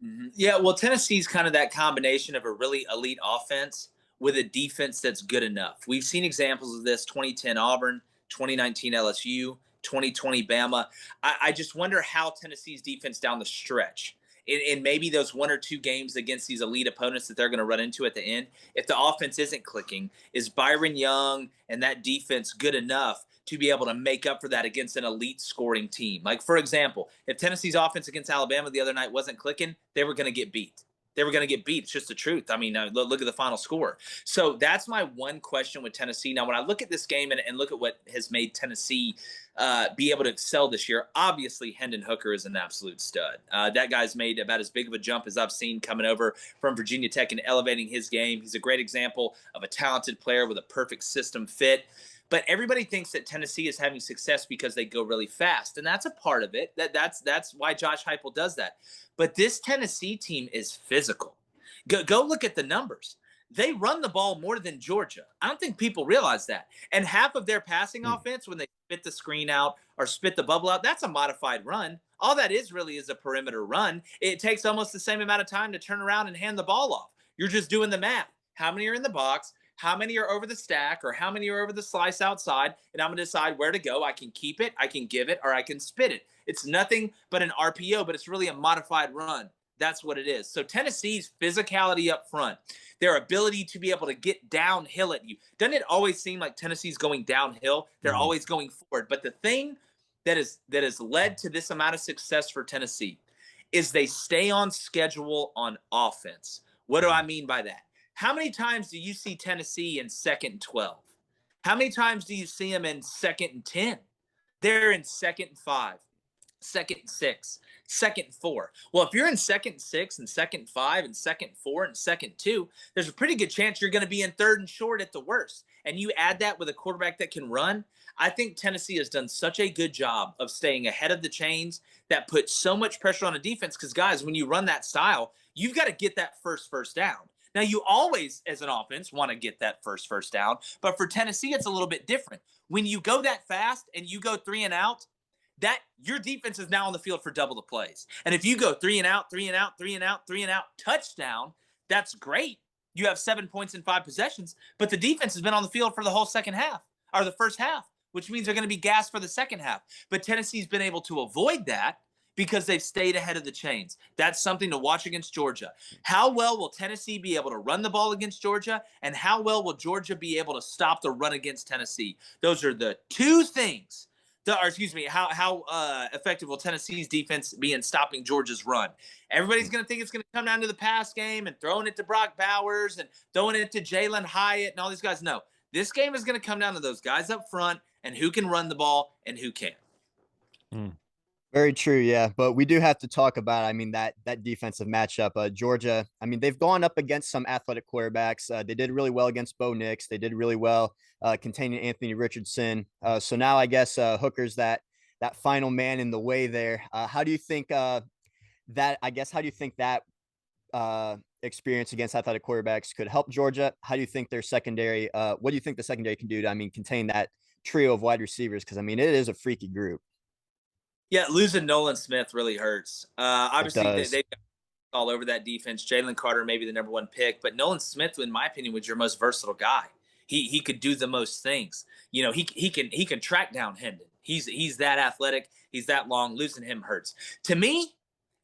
Mm-hmm. Yeah, well, Tennessee's kind of that combination of a really elite offense with a defense that's good enough. We've seen examples of this: 2010 Auburn, 2019 LSU, 2020 Bama. I just wonder how Tennessee's defense down the stretch, in maybe those 1 or 2 games against these elite opponents that they're going to run into at the end, if the offense isn't clicking, is Byron Young and that defense good enough to be able to make up for that against an elite scoring team? Like, for example, if Tennessee's offense against Alabama the other night wasn't clicking, they were going to get beat. It's just the truth. Look at the final score. So that's my one question with Tennessee. Now, when I look at this game and look at what has made Tennessee be able to excel this year, obviously Hendon Hooker is an absolute stud. That guy's made about as big of a jump as I've seen coming over from Virginia Tech and elevating his game. He's a great example of a talented player with a perfect system fit. But everybody thinks that Tennessee is having success because they go really fast, and that's a part of it. That's why Josh Heupel does that. But this Tennessee team is physical. Go look at the numbers. they run the ball more than Georgia. I don't think people realize that. And half of their passing offense, when they spit the screen out or spit the bubble out, that's a modified run. All that is really is a perimeter run. It takes almost the same amount of time to turn around and hand the ball off. You're just doing the math. How many are in the box? How many are over the stack, or how many are over the slice outside? And I'm going to decide where to go. I can keep it, I can give it, or I can spit it. It's nothing but an RPO, but it's really a modified run. That's what it is. So Tennessee's physicality up front, their ability to be able to get downhill at you. Doesn't it always seem like Tennessee's going downhill? They're always going forward. But the thing that has led to this amount of success for Tennessee is they stay on schedule on offense. What do I mean by that? How many times do you see Tennessee in 2nd and 12? How many times do you see them in 2nd and 10? They're in 2nd and 5, 2nd and 6, 2nd and 4. Well, if you're in 2nd and 6 and 2nd and 5 and 2nd and 4 and 2nd and 2, there's a pretty good chance you're going to be in 3rd and short at the worst. And you add that with a quarterback that can run. I think Tennessee has done such a good job of staying ahead of the chains that put so much pressure on a defense. Because, guys, when you run that style, you've got to get that first down. Now, you always, as an offense, want to get that first down. But for Tennessee, it's a little bit different. When you go that fast and you go 3 and out, that your defense is now on the field for double the plays. And if you go 3 and out, 3 and out, 3 and out, 3 and out, touchdown, that's great. You have 7 points in 5 possessions, but the defense has been on the field for the whole second half, or the first half, which means they're going to be gassed for the second half. But Tennessee's been able to avoid that because they've stayed ahead of the chains. That's something to watch against Georgia. How well will Tennessee be able to run the ball against Georgia, and how well will Georgia be able to stop the run against Tennessee? Those are the two things. How effective will Tennessee's defense be in stopping Georgia's run? Everybody's going to think it's going to come down to the pass game and throwing it to Brock Bowers and throwing it to Jalen Hyatt and all these guys. No, this game is going to come down to those guys up front and who can run the ball and who can't. Very true, yeah. But we do have to talk about, that defensive matchup. Georgia, they've gone up against some athletic quarterbacks. They did really well against Bo Nix. They did really well containing Anthony Richardson. So now I guess Hooker's that final man in the way there. How do you think that experience against athletic quarterbacks could help Georgia? How do you think their secondary, what do you think the secondary can do to, contain that trio of wide receivers? Because, it is a freaky group. Yeah, losing Nolan Smith really hurts. Obviously, they've got all over that defense. Jalen Carter may be the number 1 pick, but Nolan Smith, in my opinion, was your most versatile guy. He could do the most things. You know, he can track down Hendon. He's that athletic. He's that long. Losing him hurts. To me,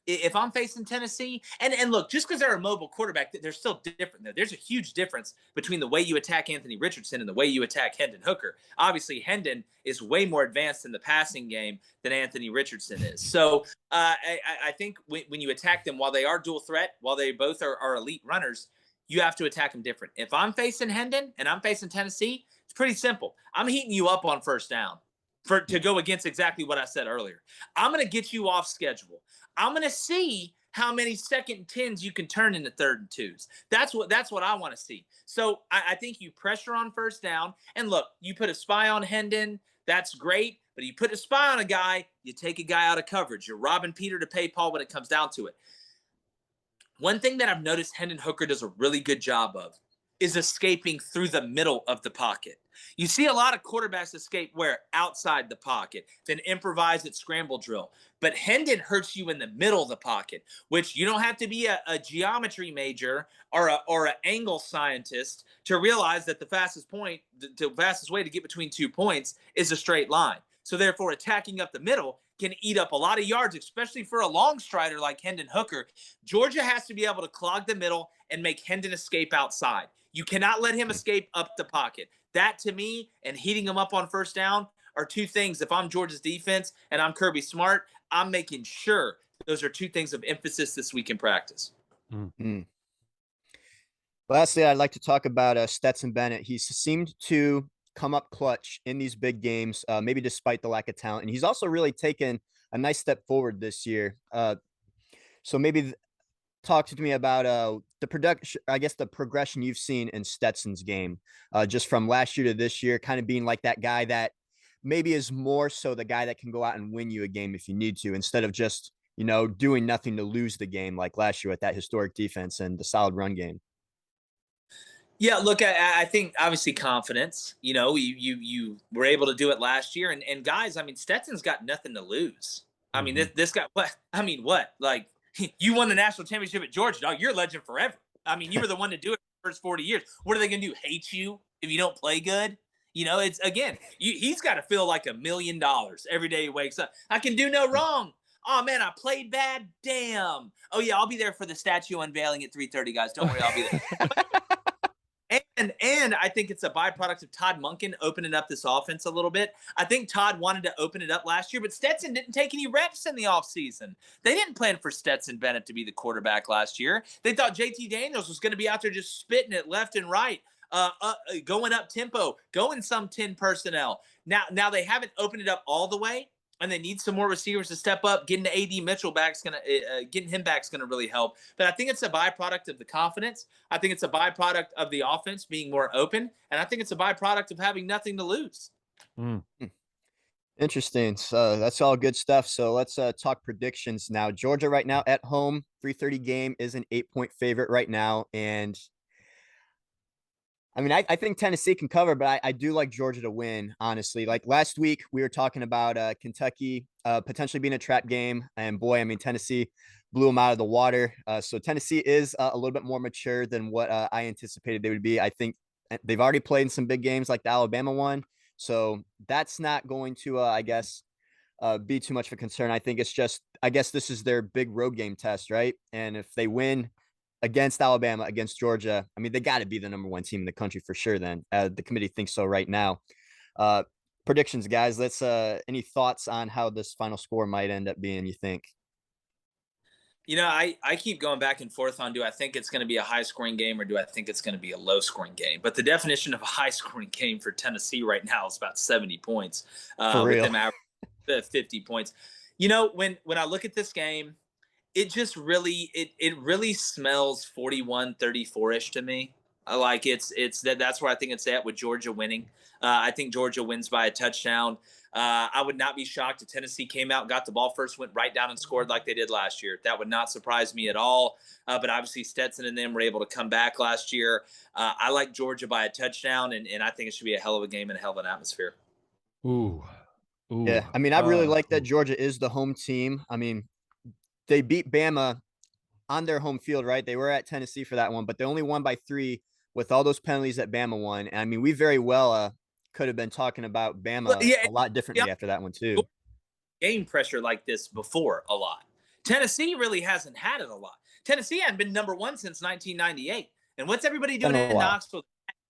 if I'm facing Tennessee, and look, just because they're a mobile quarterback, they're still different. There's a huge difference between the way you attack Anthony Richardson and the way you attack Hendon Hooker. Obviously, Hendon is way more advanced in the passing game than Anthony Richardson is. So I think when you attack them, while they are dual threat, while they both are elite runners, you have to attack them different. If I'm facing Hendon and I'm facing Tennessee, it's pretty simple. I'm heating you up on first down to go against exactly what I said earlier. I'm going to get you off schedule. I'm going to see how many 2nd and 10s you can turn into 3rd and 2s. That's what I want to see. So I think you pressure on first down. And look, you put a spy on Hendon, that's great. But you put a spy on a guy, you take a guy out of coverage. You're robbing Peter to pay Paul when it comes down to it. One thing that I've noticed Hendon Hooker does a really good job of is escaping through the middle of the pocket. You see a lot of quarterbacks escape where outside the pocket, then improvise at scramble drill. But Hendon hurts you in the middle of the pocket, which you don't have to be a geometry major or an angle scientist to realize that the fastest way to get between 2 points is a straight line. So therefore, attacking up the middle can eat up a lot of yards, especially for a long strider like Hendon Hooker. Georgia has to be able to clog the middle and make Hendon escape outside. You cannot let him escape up the pocket. That, to me, and heating him up on first down are two things. If I'm Georgia's defense and I'm Kirby Smart, I'm making sure those are 2 things of emphasis this week in practice. Mm-hmm. Lastly, I'd like to talk about Stetson Bennett. He seemed to come up clutch in these big games, maybe despite the lack of talent. And he's also really taken a nice step forward this year. So maybe talk to me about the progression you've seen in Stetson's game, just from last year to this year, kind of being like that guy that maybe is more so the guy that can go out and win you a game if you need to, instead of just, doing nothing to lose the game like last year with that historic defense and the solid run game. Yeah, look, I think obviously confidence. You know, you were able to do it last year, and guys, I mean, Stetson's got nothing to lose. I mean, this guy. What? I mean, what? Like, you won the national championship at Georgia, dog. You're a legend forever. I mean, you were the one to do it for the first 40 years. What are they going to do? Hate you if you don't play good? You know, it's again, he's got to feel like $1 million every day he wakes up. I can do no wrong. Oh man, I played bad. Damn. Oh yeah, I'll be there for the statue unveiling at 3:30, guys. Don't worry, I'll be there. And I think it's a byproduct of Todd Monken opening up this offense a little bit. I think Todd wanted to open it up last year, but Stetson didn't take any reps in the offseason. They didn't plan for Stetson Bennett to be the quarterback last year. They thought JT Daniels was going to be out there just spitting it left and right, going up tempo, going some 10 personnel. Now they haven't opened it up all the way, and they need some more receivers to step up. Getting the AD Mitchell back's getting him back's gonna really help. But I think it's a byproduct of the confidence. I think it's a byproduct of the offense being more open, and I think it's a byproduct of having nothing to lose. Interesting. So that's all good stuff. So let's talk predictions now. Georgia right now at home, 3:30 game, is an 8-point favorite right now, and I mean, I think Tennessee can cover, but I do like Georgia to win, honestly. Like last week, we were talking about Kentucky potentially being a trap game. And boy, I mean, Tennessee blew them out of the water. So Tennessee is a little bit more mature than what I anticipated they would be. I think they've already played in some big games like the Alabama one. So that's not going to, I guess, be too much of a concern. I think it's just, I guess this is their big road game test, right? And if they win against Alabama, against Georgia, I mean, they got to be the number one team in the country for sure. Then the committee thinks so right now. Predictions, guys. Let's. Any thoughts on how this final score might end up being? You think? You know, I keep going back and forth on, do I think it's going to be a high scoring game or do I think it's going to be a low scoring game? But the definition of a high scoring game for Tennessee right now is about 70 points. With them averaging 50 points. You know, when I look at this game, it just really it really smells 41-34ish to me. Like that's where I think it's at with Georgia winning. I think Georgia wins by a touchdown. I would not be shocked if Tennessee came out, got the ball first, went right down and scored like they did last year. That would not surprise me at all. But obviously Stetson and them were able to come back last year. I like Georgia by a touchdown, and I think it should be a hell of a game and a hell of an atmosphere. Ooh. Yeah, I mean, I really like that Georgia is the home team. I mean, they beat Bama on their home field, right? They were at Tennessee for that one, but they only won by 3 with all those penalties that Bama won. And I mean, we very well could have been talking about Bama a lot differently after that one too. Game pressure like this before a lot. Tennessee really hasn't had it a lot. Tennessee hadn't been number one since 1998. And what's everybody doing in Knoxville?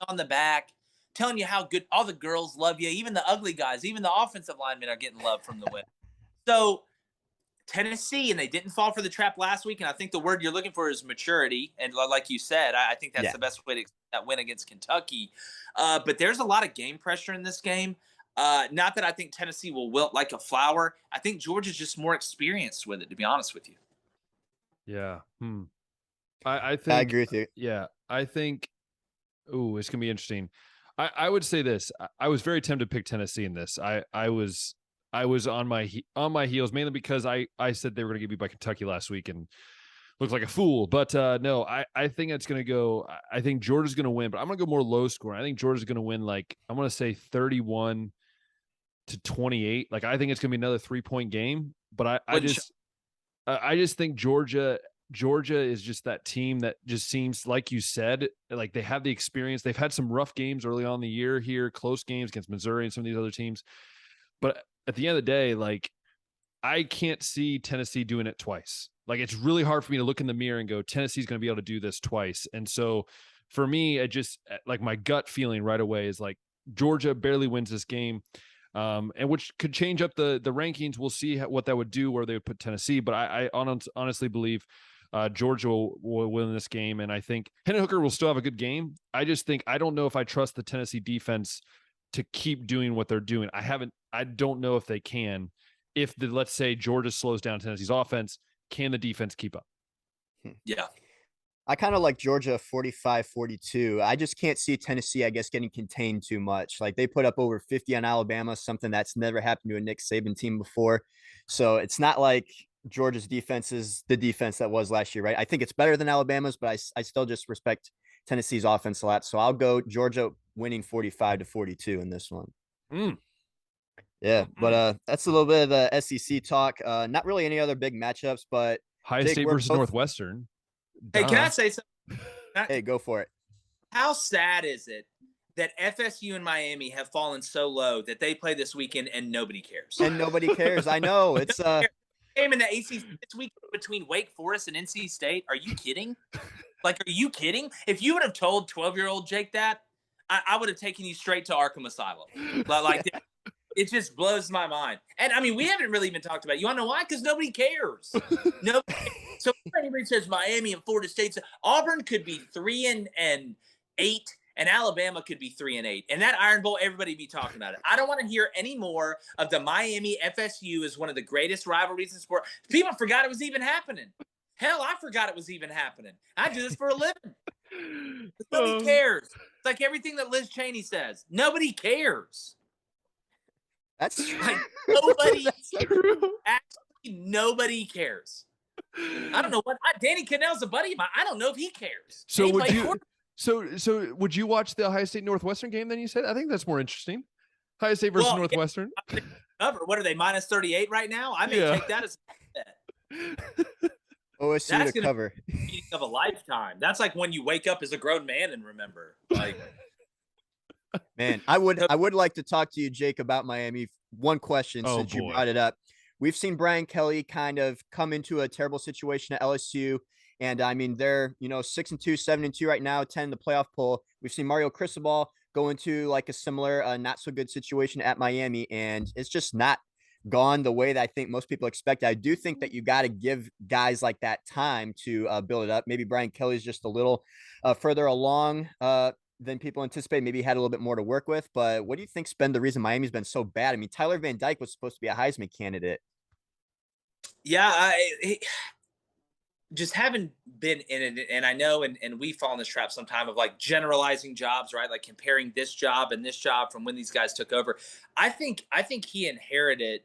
On the back, telling you how good all the girls love you, even the ugly guys, even the offensive linemen are getting love from the win. So Tennessee, and they didn't fall for the trap last week. And I think the word you're looking for is maturity. And like you said, I think that's the best way to that win against Kentucky. But there's a lot of game pressure in this game. Not that I think Tennessee will wilt like a flower. I think Georgia's just more experienced with it, to be honest with you. Yeah. I think I agree with you. Yeah. I think, it's going to be interesting. I would say this. I was very tempted to pick Tennessee in this. I was on my heels mainly because I said they were going to get beat by Kentucky last week and looked like a fool. But no, I think it's going to go. I think Georgia's going to win, but I'm going to go more low scoring. I think Georgia's going to win I'm going to say 31-28. Like I think it's going to be another 3-point game. But I just think Georgia is just that team that just seems, like you said, like they have the experience. They've had some rough games early on in the year here, close games against Missouri and some of these other teams. But at the end of the day, like I can't see Tennessee doing it twice. Like it's really hard for me to look in the mirror and go, Tennessee's going to be able to do this twice. And so for me, it just like my gut feeling right away is like Georgia barely wins this game. And which could change up the rankings. We'll see what that would do where they would put Tennessee. But I honestly believe Georgia will win this game. And I think Hendon Hooker will still have a good game. I just think, I don't know if I trust the Tennessee defense to keep doing what they're doing. I don't know if they can. If let's say Georgia slows down Tennessee's offense, can the defense keep up? Yeah. I kind of like Georgia 45-42. I just can't see Tennessee, I guess, getting contained too much. Like they put up over 50 on Alabama, something that's never happened to a Nick Saban team before. So it's not like Georgia's defense is the defense that was last year, right? I think it's better than Alabama's, but I still just respect Tennessee's offense a lot. So I'll go Georgia winning 45-42 in this one. Yeah, but that's a little bit of the SEC talk. Not really any other big matchups, but Ohio State versus Northwestern. Hey, can I say something? Hey, go for it. How sad is it that FSU and Miami have fallen so low that they play this weekend and nobody cares? And nobody cares. I know. It's game in the ACC this week between Wake Forest and NC State. Are you kidding? Like, are you kidding? If you would have told 12-year-old Jake that, I would have taken you straight to Arkham Asylum. Like, it just blows my mind. And I mean, we haven't really even talked about it. You want to know why? Because nobody cares. Nobody. So if anybody says Miami and Florida State, Auburn could be 3-8, and Alabama could be 3-8. And that Iron Bowl, everybody be talking about it. I don't want to hear any more of the Miami FSU is one of the greatest rivalries in sport. People forgot it was even happening. Hell, I forgot it was even happening. I do this for a living. Nobody cares. It's like everything that Liz Cheney says. Nobody cares. That's true. Like, nobody That's true. Actually, nobody cares. I don't know what Danny Cannell's a buddy of mine. I don't know if he cares. So would you? So would you watch the Ohio State Northwestern game? Then you said I think that's more interesting. Ohio State versus Northwestern. Yeah, what are they minus 38 right now? I may take that as a bet. OSU to cover. Meeting of a lifetime. That's like when you wake up as a grown man and remember. Like, man, I would like to talk to you, Jake, about Miami. One question since you brought it up. We've seen Brian Kelly kind of come into a terrible situation at LSU. And I mean, they're, 6-2, 7-2 right now, 10 in the playoff poll. We've seen Mario Cristobal go into like a similar, not so good situation at Miami. And it's just not gone the way that I think most people expect. I do think that you got to give guys like that time to build it up. Maybe Brian Kelly's just a little further along than people anticipate. Maybe he had a little bit more to work with. But what do you think's been the reason Miami's been so bad? I mean, Tyler Van Dyke was supposed to be a Heisman candidate. Yeah, just haven't been in it, and I know, and we fall in this trap sometime of like generalizing jobs, right? Like comparing this job and this job from when these guys took over. I think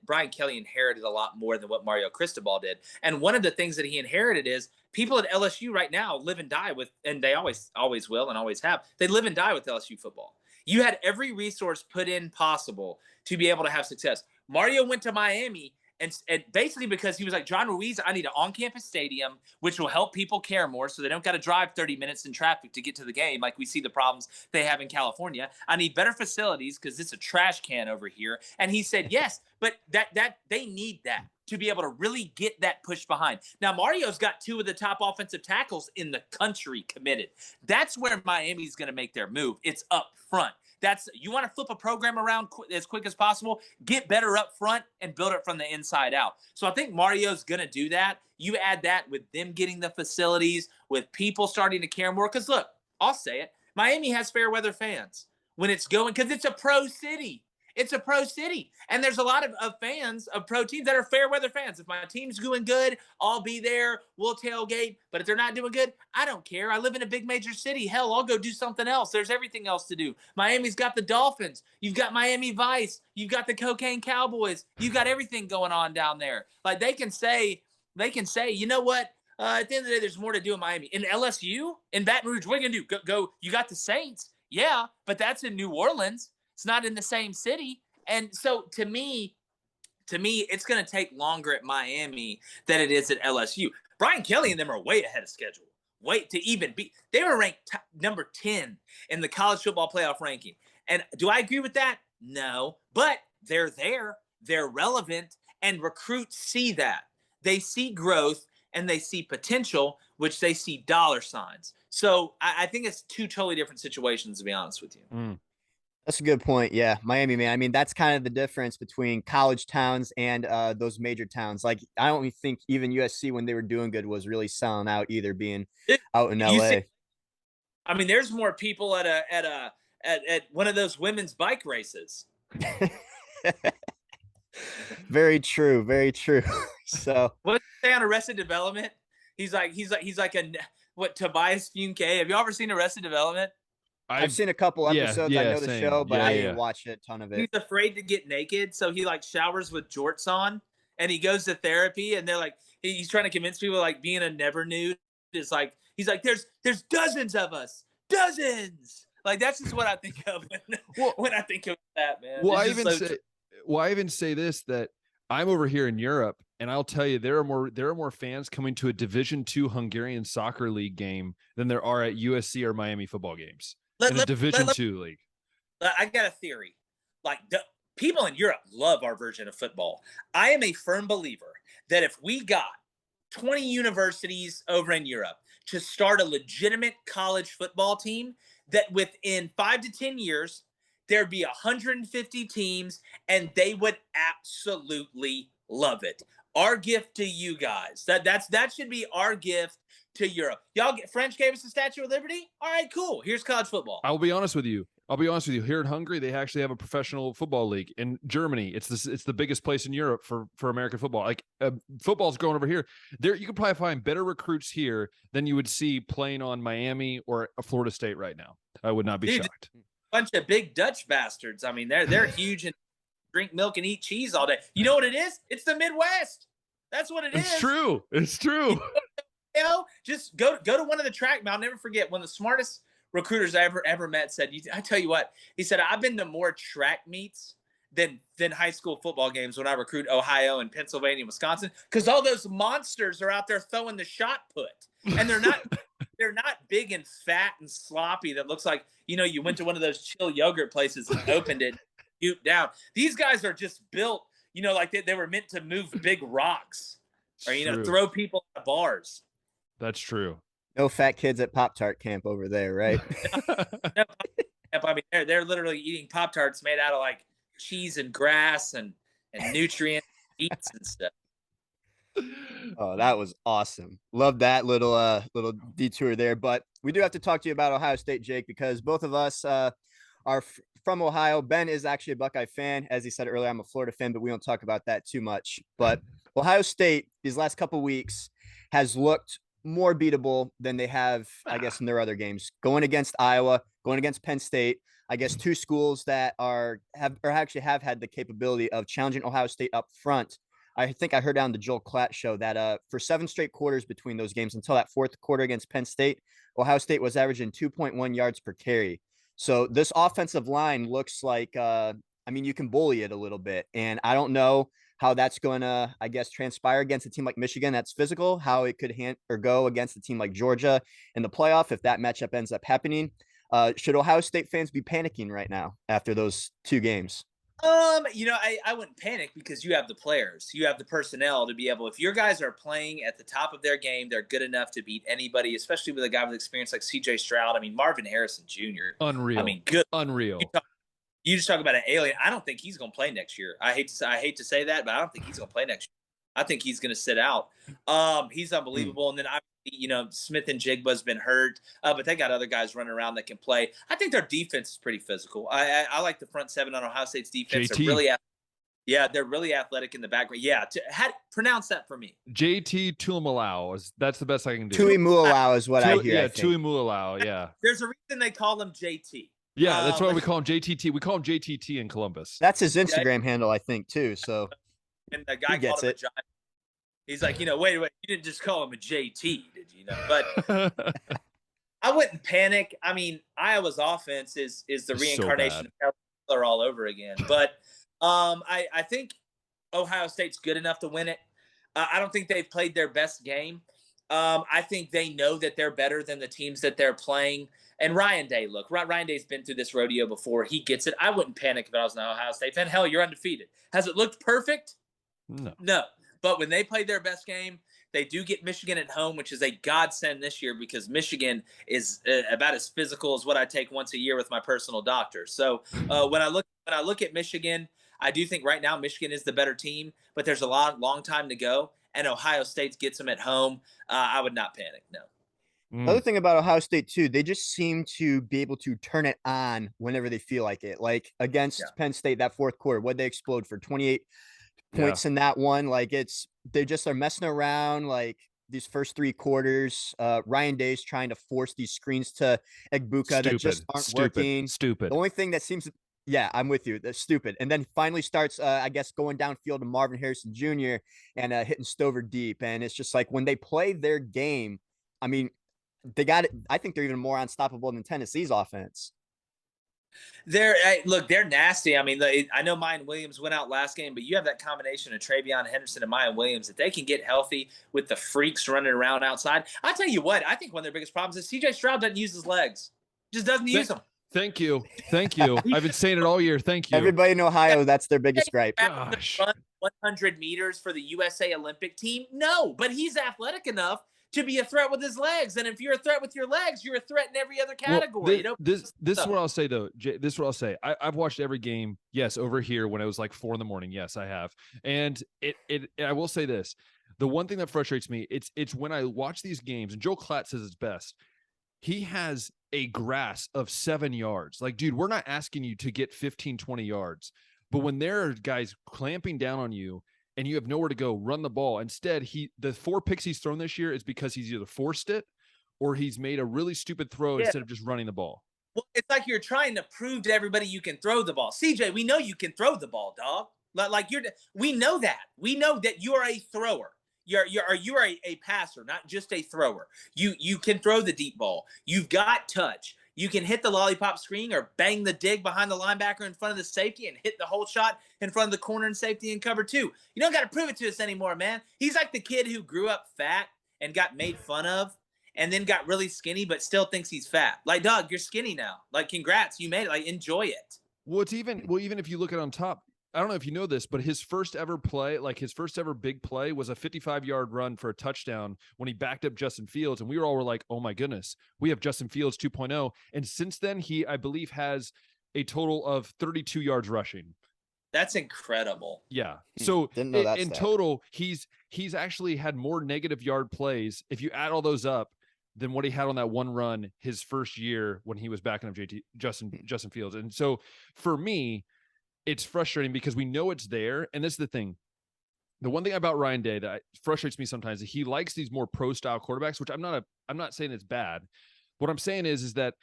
Brian Kelly inherited a lot more than what Mario Cristobal did. And one of the things that he inherited is people at LSU right now live and die with, and they always will and always have, they live and die with LSU football. You had every resource put in possible to be able to have success. Mario went to Miami. And basically because he was like, John Ruiz, I need an on-campus stadium, which will help people care more so they don't got to drive 30 minutes in traffic to get to the game like we see the problems they have in California. I need better facilities because it's a trash can over here. And he said, yes, but that they need that to be able to really get that push behind. Now, Mario's got two of the top offensive tackles in the country committed. That's where Miami's going to make their move. It's up front. You want to flip a program around as quick as possible, get better up front and build it from the inside out. So I think Mario's going to do that. You add that with them getting the facilities, with people starting to care more. Because look, I'll say it. Miami has fair weather fans when it's going, because it's a pro city. It's a pro city. And there's a lot of fans of pro teams that are fair weather fans. If my team's doing good, I'll be there. We'll tailgate. But if they're not doing good, I don't care. I live in a big major city. Hell, I'll go do something else. There's everything else to do. Miami's got the Dolphins. You've got Miami Vice. You've got the Cocaine Cowboys. You've got everything going on down there. Like they can say, you know what? At the end of the day, there's more to do in Miami. In LSU, in Baton Rouge, what are you going to do? Go. You got the Saints. Yeah, but that's in New Orleans. It's not in the same city. And so to me, it's going to take longer at Miami than it is at LSU. Brian Kelly and them are way ahead of schedule. Wait to even be. They were ranked number 10 in the college football playoff ranking. And do I agree with that? No. But they're there. They're relevant. And recruits see that. They see growth and they see potential, which they see dollar signs. So I think it's two totally different situations, to be honest with you. That's a good point. Yeah. Miami, man. I mean, that's kind of the difference between college towns and those major towns. Like, I don't think even USC, when they were doing good, was really selling out either, being out in LA. I mean, there's more people at one of those women's bike races. Very true. Very true. So what did he say on Arrested Development? He's like Tobias Funke. Have you ever seen Arrested Development? I've seen a couple episodes. I know the show, but I didn't watch a ton of it. He's afraid to get naked, so he like showers with jorts on, and he goes to therapy. And they're like, he's trying to convince people like being a never nude is like, he's like, there's dozens of us dozens. Like, that's just what I think of when I think of that, man. Well, I even say this, that I'm over here in Europe, and I'll tell you, there are more fans coming to a Division II Hungarian soccer league game than there are at USC or Miami football games in a Division II league. I got a theory. Like, people in Europe love our version of football. I am a firm believer that if we got 20 universities over in Europe to start a legitimate college football team, that within 5 to 10 years, there'd be 150 teams, and they would absolutely love it. Our gift to you guys. That should be our gift to Europe. French gave us the Statue of Liberty. All right, cool. Here's college football. I'll be honest with you. Here in Hungary, they actually have a professional football league. In Germany, it's the biggest place in Europe for American football. Like, football's going over here. There, you could probably find better recruits here than you would see playing on Miami or Florida State right now. I would not be shocked. Bunch of big Dutch bastards. I mean, they're huge and drink milk and eat cheese all day. You know what it is? It's the Midwest. That's what it is. It's true. It's true. Just go to one of the track. I'll never forget, one of the smartest recruiters I ever met said, I tell you what, he said, I've been to more track meets than high school football games when I recruit Ohio and Pennsylvania and Wisconsin, because all those monsters are out there throwing the shot put, and they're not big and fat and sloppy that looks like, you went to one of those chill yogurt places and opened it, scooped down. These guys are just built, like they were meant to move big rocks or throw people at bars. That's true. No fat kids at Pop-Tart camp over there, right? I mean, they're literally eating Pop-Tarts made out of like cheese and grass and nutrient eats and stuff. Oh, that was awesome. Love that little detour there. But we do have to talk to you about Ohio State, Jake, because both of us are from Ohio. Ben is actually a Buckeye fan. As he said earlier, I'm a Florida fan, but we don't talk about that too much. But Ohio State, these last couple of weeks, has looked more beatable than they have, I guess, in their other games. Going against Iowa, going against Penn State, I guess 2 schools that have had the capability of challenging Ohio State up front. I think I heard on the Joel Klatt show that for 7 straight quarters between those games until that 4th quarter against Penn State, Ohio State was averaging 2.1 yards per carry. So this offensive line looks like, you can bully it a little bit. And I don't know how that's going to, I guess, transpire against a team like Michigan that's physical, how it could go against a team like Georgia in the playoff if that matchup ends up happening. Should Ohio State fans be panicking right now after those 2 games? I wouldn't panic because you have the players, you have the personnel to be able, if your guys are playing at the top of their game, they're good enough to beat anybody, especially with a guy with experience like CJ Stroud. I mean, Marvin Harrison Jr. Unreal. I mean, good. Unreal. You just talk about an alien. I don't think he's going to play next year. I hate to say that, but I don't think he's going to play next year. I think he's going to sit out. He's unbelievable. And then Smith and Jigba's been hurt, but they got other guys running around that can play. I think their defense is pretty physical. I like the front 7 on Ohio State's defense. JT. They're really athletic in the background. Yeah, pronounce that for me. JT Tuimalau. That's the best I can do. Tuimalau is what I hear. Yeah, Tuimalau. Yeah. There's a reason they call him JT. Yeah, that's why we call him JTT. We call him JTT in Columbus. That's his Instagram handle, I think, too. So, and the guy called him a giant. He's like, wait, you didn't just call him a JT, did you? But I wouldn't panic. I mean, Iowa's offense is the reincarnation of Keller all over again. But I think Ohio State's good enough to win it. I don't think they've played their best game. I think they know that they're better than the teams that they're playing. And Ryan Day's been through this rodeo before. He gets it. I wouldn't panic if I was an Ohio State fan. Hell, you're undefeated. Has it looked perfect? No. But when they played their best game, they do get Michigan at home, which is a godsend this year because Michigan is about as physical as what I take once a year with my personal doctor. So when I look at Michigan, I do think right now Michigan is the better team, but there's a long time to go. And Ohio State gets them at home. I would not panic. No. Another thing about Ohio State, too, they just seem to be able to turn it on whenever they feel like it. Like against Penn State, that 4th quarter, what'd they explode for? 28 points in that one. Like they just are messing around like these first 3 quarters. Ryan Day's trying to force these screens to Egbuka that just aren't working. Stupid. The only thing that seems yeah, I'm with you. That's stupid. And then finally starts, I guess, going downfield to Marvin Harrison Jr. and hitting Stover deep. And it's just like when they play their game, I mean, they got it. I think they're even more unstoppable than Tennessee's offense. They're nasty. I mean, I know Mayan Williams went out last game, but you have that combination of Travion Henderson and Mayan Williams that they can get healthy with the freaks running around outside. I tell you what, I think one of their biggest problems is CJ Stroud doesn't use his legs. Just doesn't use them. Thank you. I've been saying it all year. Thank you. Everybody in Ohio, that's their biggest gripe. Gosh. Run 100 meters for the USA Olympic team? No, but he's athletic enough to be a threat with his legs. And if you're a threat with your legs, you're a threat in every other category. This is what I'll say, though. This is what I'll say. I've watched every game, yes, over here when it was like 4 a.m. Yes, I have. And I will say this. The one thing that frustrates me, it's when I watch these games, and Joel Klatt says it's best. He has a grasp of 7 yards. Like, dude, we're not asking you to get 15, 20 yards. But when there are guys clamping down on you and you have nowhere to go, run the ball. Instead, the 4 picks he's thrown this year is because he's either forced it or he's made a really stupid throw instead of just running the ball. Well, it's like you're trying to prove to everybody you can throw the ball. CJ, we know you can throw the ball, dog. We know that. We know that you are a thrower. You're a passer, not just a thrower. You can throw the deep ball. You've got touch. You can hit the lollipop screen or bang the dig behind the linebacker in front of the safety and hit the whole shot in front of the corner and safety and cover 2. You don't got to prove it to us anymore, man. He's like the kid who grew up fat and got made fun of and then got really skinny but still thinks he's fat. Like, dog, you're skinny now. Like, congrats, you made it. Like, enjoy it. Well, even if you look at on top, I don't know if you know this, but his first ever big play was a 55-yard run for a touchdown when he backed up Justin Fields. And we were like, oh my goodness, we have Justin Fields 2.0. And since then, he, I believe, has a total of 32 yards rushing. That's incredible. Yeah. So in total, he's actually had more negative yard plays, if you add all those up, than what he had on that one run his first year when he was backing up Justin Fields. And so for me, it's frustrating because we know it's there. And this is the thing. The one thing about Ryan Day that frustrates me sometimes is he likes these more pro style quarterbacks, which I'm not saying it's bad. What I'm saying is that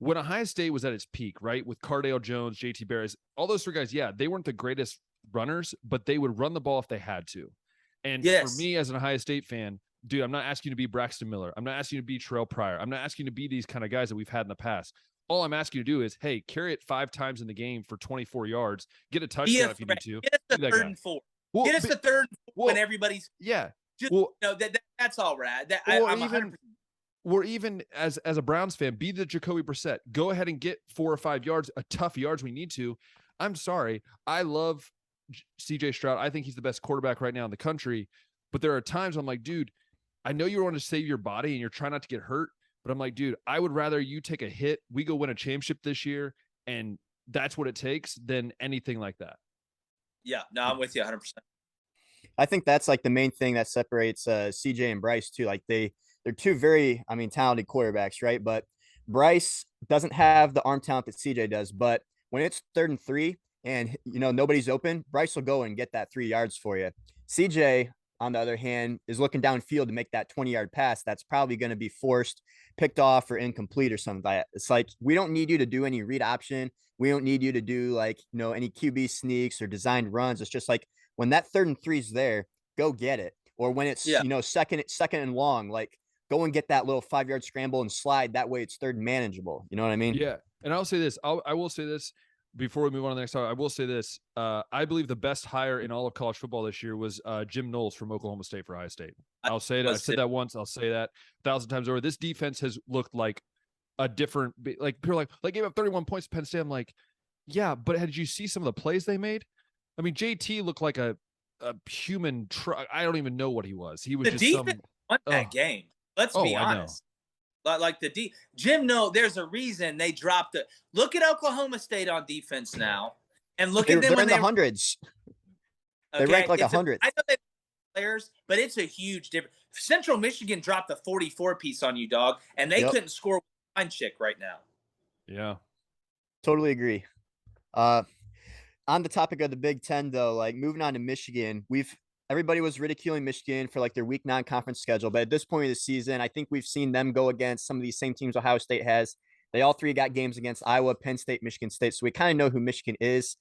when Ohio State was at its peak, right, with Cardale Jones, JT Burris, all those 3 guys, yeah, they weren't the greatest runners, but they would run the ball if they had to. And for me as an Ohio State fan, dude, I'm not asking you to be Braxton Miller. I'm not asking you to be Terrell Pryor. I'm not asking you to be these kind of guys that we've had in the past. All I'm asking you to do is, hey, carry it 5 times in the game for 24 yards, get a touchdown if you need to. Get us the 3rd and 4. Well, get us the 3rd and 4 when everybody's that's all right. Or even as a Browns fan, be the Jacoby Brissett. Go ahead and get 4 or 5 yards, a tough yards we need to. I'm sorry. I love CJ Stroud. I think he's the best quarterback right now in the country. But there are times I'm like, dude, I know you want to save your body and you're trying not to get hurt. But I'm like, dude, I would rather you take a hit, we go win a championship this year, and that's what it takes, than anything like that. Yeah, no, I'm with you 100%. I think that's like the main thing that separates CJ and Bryce too. Like they're 2 very, talented quarterbacks, right? But Bryce doesn't have the arm talent that CJ does. But when it's 3rd and 3 and, nobody's open, Bryce will go and get that 3 yards for you. CJ, on the other hand, is looking downfield to make that 20-yard pass that's probably going to be forced, picked off, or incomplete or something like that. It's like, we don't need you to do any read option. We don't need you to do any QB sneaks or designed runs. It's just like when that 3rd and 3 is there, go get it. Or when it's, second and long, like go and get that little 5-yard scramble and slide. That way it's 3rd and manageable. You know what I mean? Yeah. And I'll say this. I will say this. Before we move on to the next topic, I will say this. I believe the best hire in all of college football this year was Jim Knowles from Oklahoma State for Ohio State. I'll say it. I said that once. I'll say that 1,000 times over. This defense has looked like a different, like people are like gave up 31 points to Penn State. I'm like, yeah, but did you see some of the plays they made? I mean, JT looked like a human truck. I don't even know what he was. He was the just defense won that game. Let's be honest. Like Jim, there's a reason they dropped it. Look at Oklahoma State on defense now, and look at them when they're in the hundreds. Okay? They rank like 100. I know they players, but it's a huge difference. Central Michigan dropped a 44 piece on you, dog, and they couldn't score with line chick right now. Yeah, totally agree. On the topic of the Big Ten, though, like moving on to Michigan, everybody was ridiculing Michigan for like their week 9 conference schedule. But at this point of the season, I think we've seen them go against some of these same teams Ohio State has. They all three got games against Iowa, Penn State, Michigan State. So we kind of know who Michigan is.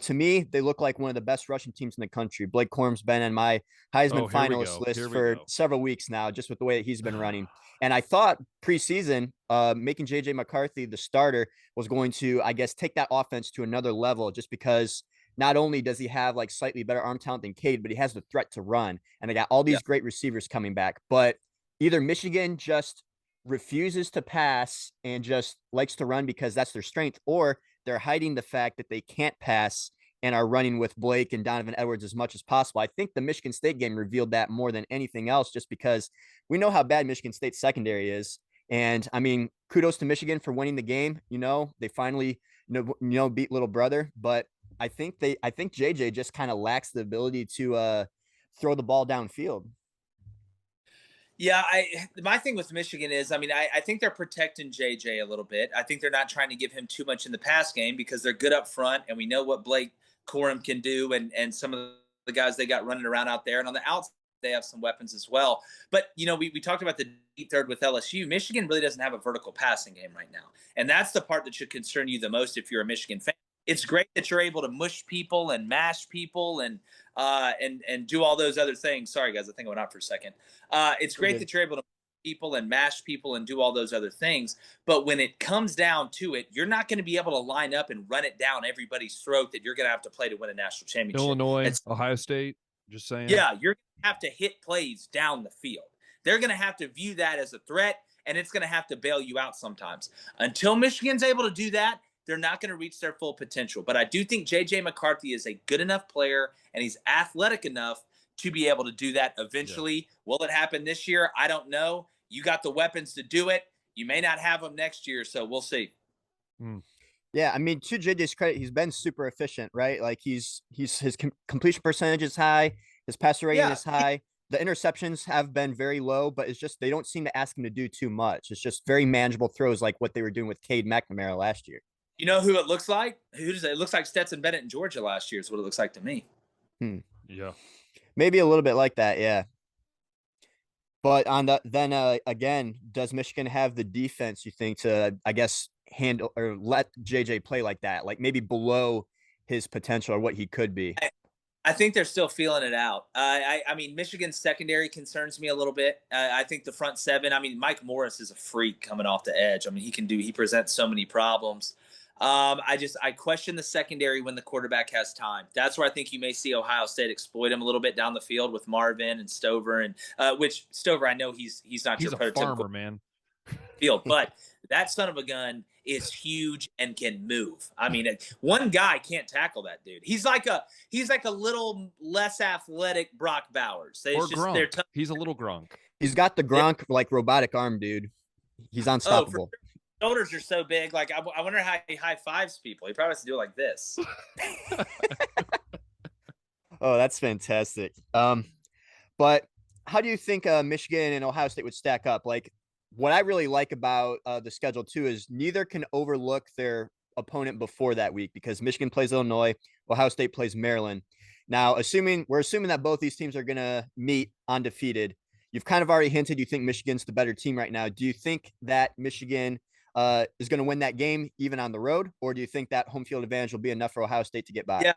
To me, they look like one of the best rushing teams in the country. Blake Corum's been on my Heisman finalist list for several weeks now, just with the way that he's been running. And I thought preseason, making JJ McCarthy the starter was going to, I guess, take that offense to another level, just because not only does he have like slightly better arm talent than Cade, but he has the threat to run. And they got all these great receivers coming back. But either Michigan just refuses to pass and just likes to run because that's their strength, or they're hiding the fact that they can't pass and are running with Blake and Donovan Edwards as much as possible. I think the Michigan State game revealed that more than anything else, just because we know how bad Michigan State's secondary is. And I mean, kudos to Michigan for winning the game. They finally, beat little brother, but I think JJ just kind of lacks the ability to throw the ball downfield. Yeah, my thing with Michigan is, I think they're protecting JJ a little bit. I think they're not trying to give him too much in the pass game because they're good up front, and we know what Blake Corum can do, and some of the guys they got running around out there. And on the outside, they have some weapons as well. But, we talked about the deep third with LSU. Michigan really doesn't have a vertical passing game right now. And that's the part that should concern you the most if you're a Michigan fan. It's great that you're able to mush people and mash people and do all those other things. Sorry, guys, I think I went out for a second. It's great that you're able to mush people and mash people and do all those other things. But when it comes down to it, you're not going to be able to line up and run it down everybody's throat that you're going to have to play to win a national championship. Illinois, Ohio State, just saying. Yeah, you're going to have to hit plays down the field. They're going to have to view that as a threat, and it's going to have to bail you out sometimes. Until Michigan's able to do that, they're not going to reach their full potential. But I do think J.J. McCarthy is a good enough player, and he's athletic enough to be able to do that eventually. Yeah. Will it happen this year? I don't know. You got the weapons to do it. You may not have them next year, so we'll see. Yeah, to JJ's credit, he's been super efficient, right? Like his completion percentage is high, his passer rating is high. The interceptions have been very low, but it's just they don't seem to ask him to do too much. It's just very manageable throws, like what they were doing with Cade McNamara last year. You know who it looks like? It looks like Stetson Bennett in Georgia last year is what it looks like to me. Yeah. Maybe a little bit like that, yeah. But again, does Michigan have the defense, you think, to, I guess, handle or let JJ play like that? Like maybe below his potential or what he could be? I think they're still feeling it out. Michigan's secondary concerns me a little bit. I think the front seven, Mike Morris is a freak coming off the edge. He presents so many problems. I question the secondary when the quarterback has time. That's where I think you may see Ohio State exploit him a little bit down the field with Marvin and Stover, and which Stover, I know he's not your prototypical farmer, man. Field, but that son of a gun is huge and can move. One guy can't tackle that dude. He's like a little less athletic Brock Bowers. Or Gronk. He's a little Gronk. He's got the Gronk like robotic arm, dude. He's unstoppable. Shoulders are so big. Like I wonder how he high fives people. He probably has to do it like this. Oh, that's fantastic. But how do you think Michigan and Ohio State would stack up? Like, what I really like about the schedule too is neither can overlook their opponent before that week, because Michigan plays Illinois, Ohio State plays Maryland. Now, we're assuming that both these teams are going to meet undefeated. You've kind of already hinted you think Michigan's the better team right now. Do you think that Michigan is going to win that game even on the road, or do you think that home field advantage will be enough for Ohio State to get by?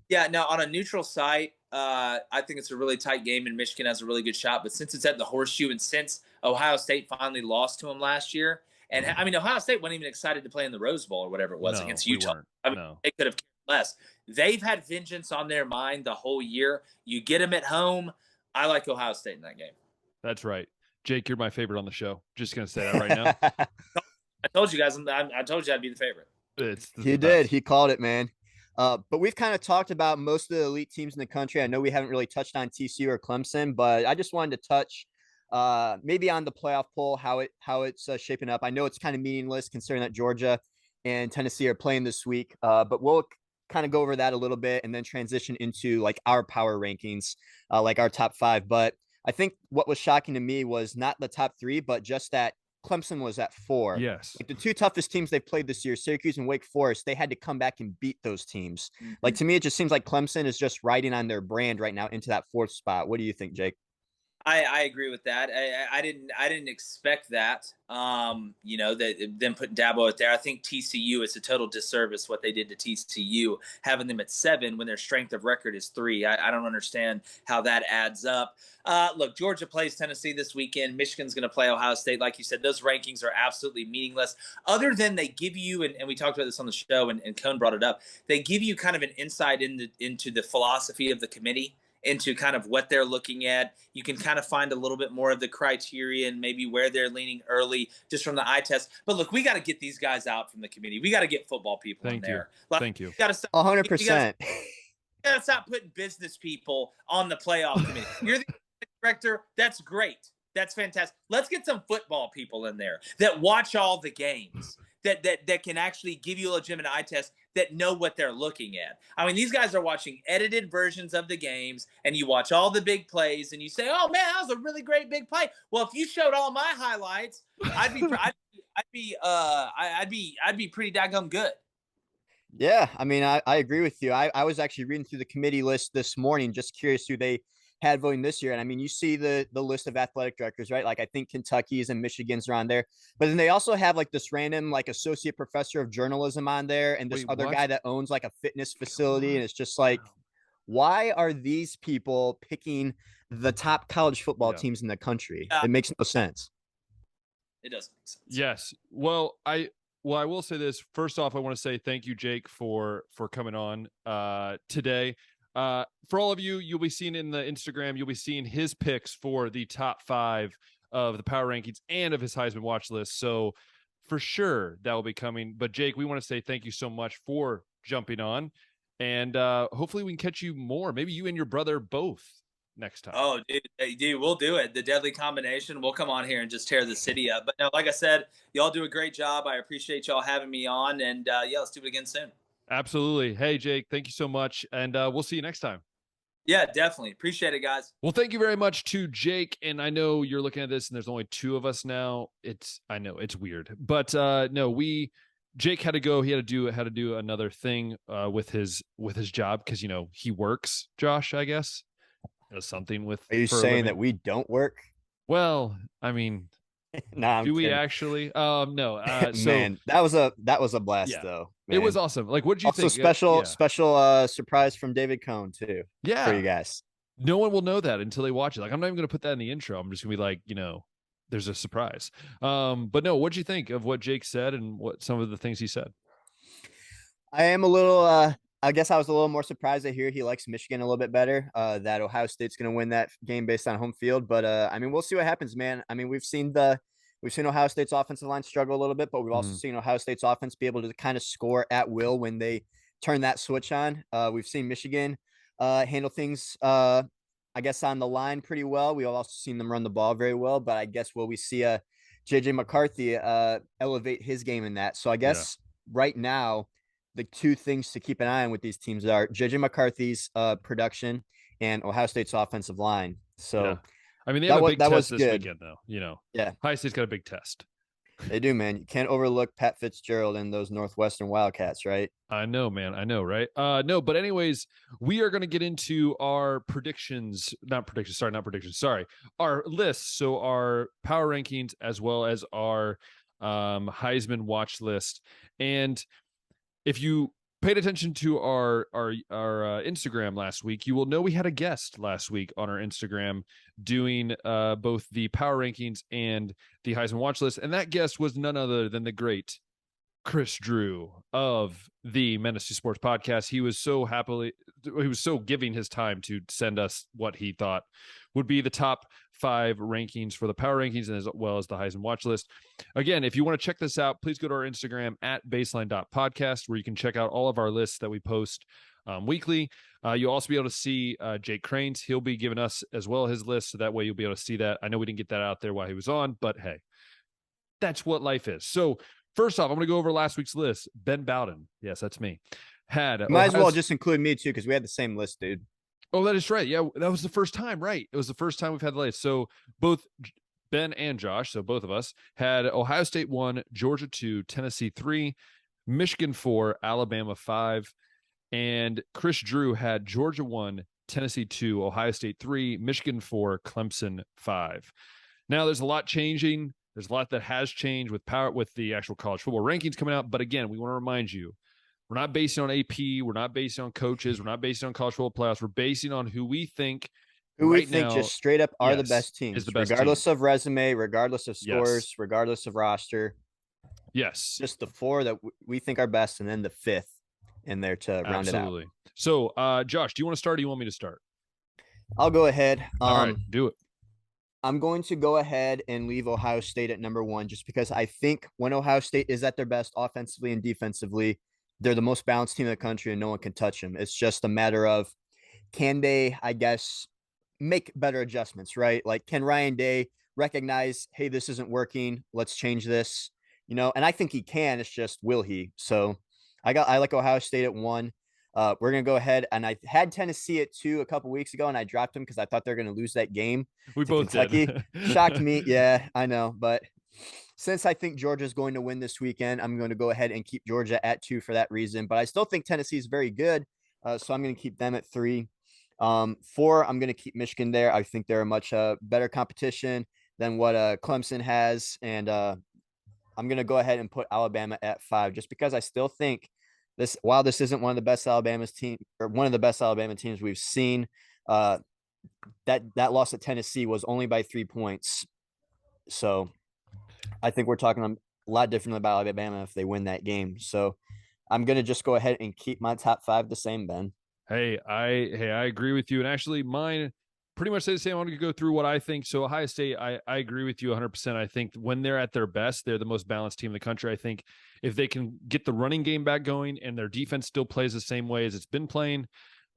Yeah. Now, on a neutral site, I think it's a really tight game, and Michigan has a really good shot. But since it's at the Horseshoe, and since Ohio State finally lost to them last year, and Ohio State wasn't even excited to play in the Rose Bowl or whatever it was against Utah. They could have cared less. They've had vengeance on their mind the whole year. You get them at home. I like Ohio State in that game. That's right. Jake, you're my favorite on the show. Just going to say that right now. I told you guys, I told you I'd be the favorite. He did. He called it, man. But we've kind of talked about most of the elite teams in the country. I know we haven't really touched on TCU or Clemson, but I just wanted to touch maybe on the playoff poll, how it's shaping up. I know it's kind of meaningless considering that Georgia and Tennessee are playing this week, but we'll kind of go over that a little bit and then transition into like our power rankings, like our top five. But I think what was shocking to me was not the top three, but just that Clemson was at 4. Yes. Like the two toughest teams they've played this year, Syracuse and Wake Forest, they had to come back and beat those teams. Mm-hmm. Like, to me, it just seems like Clemson is just riding on their brand right now into that 4th spot. What do you think, Jake? I agree with that. I didn't expect that. That them putting Dabo out there. I think TCU, it's a total disservice what they did to TCU, having them at 7 when their strength of record is 3. I don't understand how that adds up. Look, Georgia plays Tennessee this weekend. Michigan's going to play Ohio State. Like you said, those rankings are absolutely meaningless. Other than they give you, and we talked about this on the show, and Cone brought it up, they give you kind of an insight into the philosophy of the committee, into kind of what they're looking at. You can kind of find a little bit more of the criteria and maybe where they're leaning early just from the eye test. But look, we got to get these guys out from the committee. We got to get football people in there. Thank you. Got to 100%. You got to stop putting business people on the playoff committee. You're the director. That's great. That's fantastic. Let's get some football people in there that watch all the games, that can actually give you a legitimate eye test, that know what they're looking at. I mean, these guys are watching edited versions of the games, and you watch all the big plays, and you say, "Oh man, that was a really great big play." Well, if you showed all my highlights, I'd be pretty daggum good. Yeah, I mean, I agree with you. I was actually reading through the committee list this morning, just curious who they had voting this year. And I mean, you see the list of athletic directors, right? Like I think Kentucky's and Michigan's are on there, but then they also have like this random like associate professor of journalism on there, and this other guy that owns like a fitness facility. And it's just like, why are these people picking the top college football teams in the country? It makes no sense. It doesn't make sense. Yes. Well, I will say this. First off, I want to say thank you, Jake, for coming on today. For all of you, you'll be seeing in the Instagram, you'll be seeing his picks for the top 5 of the power rankings and of his Heisman watch list. So for sure that will be coming. But Jake, we want to say thank you so much for jumping on, and hopefully we can catch you more. Maybe you and your brother both next time. Oh, dude, we'll do it. The deadly combination. We'll come on here and just tear the city up. But no, like I said, y'all do a great job. I appreciate y'all having me on, and let's do it again soon. Absolutely. Hey, Jake, thank you so much. And we'll see you next time. Yeah, definitely. Appreciate it, guys. Well, thank you very much to Jake. And I know you're looking at this and there's only 2 of us now. I know it's weird, but no, Jake had to go. He had to do another thing with his job. Cause he works, Josh, I guess. Does something with. Are you saying that we don't work? Well, I mean, no, do we actually? No. Man, that was a blast though. Man. It was awesome. Like, what did you think? Also special surprise from David Cone too. Yeah, for you guys. No one will know that until they watch it. Like, I'm not even going to put that in the intro. I'm just going to be like, there's a surprise. But no, what'd you think of what Jake said and what some of the things he said? I am a little. I guess I was a little more surprised to hear he likes Michigan a little bit better. That Ohio State's going to win that game based on home field. But I mean, we'll see what happens, man. I mean, we've seen Ohio State's offensive line struggle a little bit, but we've also seen Ohio State's offense be able to kind of score at will when they turn that switch on. We've seen Michigan handle things, I guess, on the line pretty well. We've also seen them run the ball very well, but I guess will we see J.J. McCarthy elevate his game in that? So I guess right now, the 2 things to keep an eye on with these teams are J.J. McCarthy's production and Ohio State's offensive line. So I mean, they have a big test this weekend, though. Ohio State's got a big test. They do, man. You can't overlook Pat Fitzgerald and those Northwestern Wildcats, right? I know, man. I know, right? No, but anyways, we are going to get into our our lists. So our power rankings as well as our Heisman watch list. And if you paid attention to our Instagram last week, you will know we had a guest last week on our Instagram doing both the power rankings and the Heisman watch list. And that guest was none other than the great Chris Drew of the Menace to Sports podcast. He was so giving his time to send us what he thought would be the top 5 rankings for the power rankings and as well as the Heisman watch list. Again, if you want to check this out, please go to our Instagram at baseline.podcast, where you can check out all of our lists that we post weekly. You'll also be able to see Jake Crain's. He'll be giving us as well his list, so that way you'll be able to see that. I know we didn't get that out there while he was on, but hey, that's what life is. So first off, I'm going to go over last week's list. Ben Bowden, yes, that's me, might as well just include me too, because we had the same list, dude. Oh, that is right. Yeah, that was the first time, right? It was the first time we've had the list. So both Ben and Josh, so both of us, had Ohio State 1, Georgia 2, Tennessee 3, Michigan 4, Alabama 5, and Chris Drew had Georgia 1, Tennessee 2, Ohio State 3, Michigan 4, Clemson 5. Now there's a lot changing. There's a lot that has changed with the actual college football rankings coming out. But again, we want to remind you, we're not basing on AP. We're not basing on coaches. We're not basing on college football playoffs. We're basing on who we think just straight up are the best teams, is the best regardless team. of resume, regardless of scores, regardless of roster. Yes. Just the 4 that we think are best, and then the 5th in there to round it out. So, Josh, do you want to start or do you want me to start? I'll go ahead. All right, do it. I'm going to go ahead and leave Ohio State at number 1, just because I think when Ohio State is at their best offensively and defensively, they're the most balanced team in the country and no one can touch them. It's just a matter of, can they, I guess, make better adjustments, right? Like, can Ryan Day recognize, hey, this isn't working, let's change this, and I think he can. It's just, will he? So I like Ohio State at 1. We're going to go ahead, and I had Tennessee at 2 a couple weeks ago, and I dropped them because I thought they're going to lose that game. We both Kentucky. did. Shocked me. Yeah, I know. But since I think Georgia's going to win this weekend, I'm going to go ahead and keep Georgia at 2 for that reason. But I still think Tennessee is very good, so I'm going to keep them at 3. 4, I'm going to keep Michigan there. I think they're a much better competition than what Clemson has. And I'm going to go ahead and put Alabama at 5, just because I still think while this isn't one of the best Alabama teams we've seen, that loss at Tennessee was only by 3 points. So I think we're talking a lot differently about Alabama if they win that game. So I'm going to just go ahead and keep my top 5 the same, Ben. Hey, I agree with you. And actually mine pretty much say the same. I want to go through what I think. So Ohio State, I agree with you 100%. I think when they're at their best, they're the most balanced team in the country. I think if they can get the running game back going and their defense still plays the same way as it's been playing,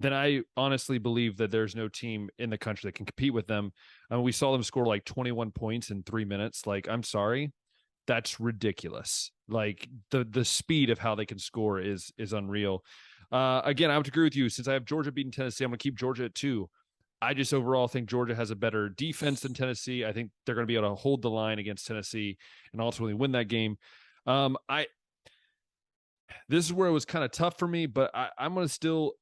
then I honestly believe that there's no team in the country that can compete with them. We saw them score like 21 points in 3 minutes. Like, I'm sorry, that's ridiculous. Like, the speed of how they can score is unreal. Again, I have to agree with you. Since I have Georgia beating Tennessee, I'm going to keep Georgia at 2. I just overall think Georgia has a better defense than Tennessee. I think they're going to be able to hold the line against Tennessee and ultimately win that game. This is where it was kind of tough for me, but I'm going to still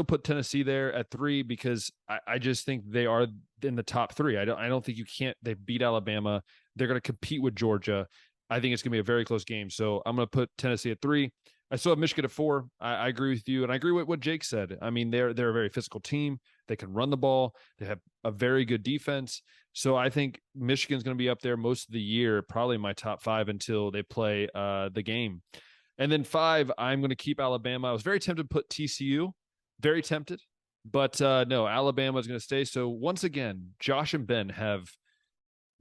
put Tennessee there at 3 because I just think they are in the top 3. I don't think they beat Alabama. They're going to compete with Georgia. I think it's going to be a very close game. So I'm going to put Tennessee at 3. I still have Michigan at 4. I agree with you. And I agree with what Jake said. I mean, they're a very physical team. They can run the ball. They have a very good defense. So I think Michigan's going to be up there most of the year, probably my top 5 until they play the game. And then 5, I'm going to keep Alabama. I was very tempted to put TCU, very tempted, but no, Alabama is going to stay. So once again, Josh and Ben have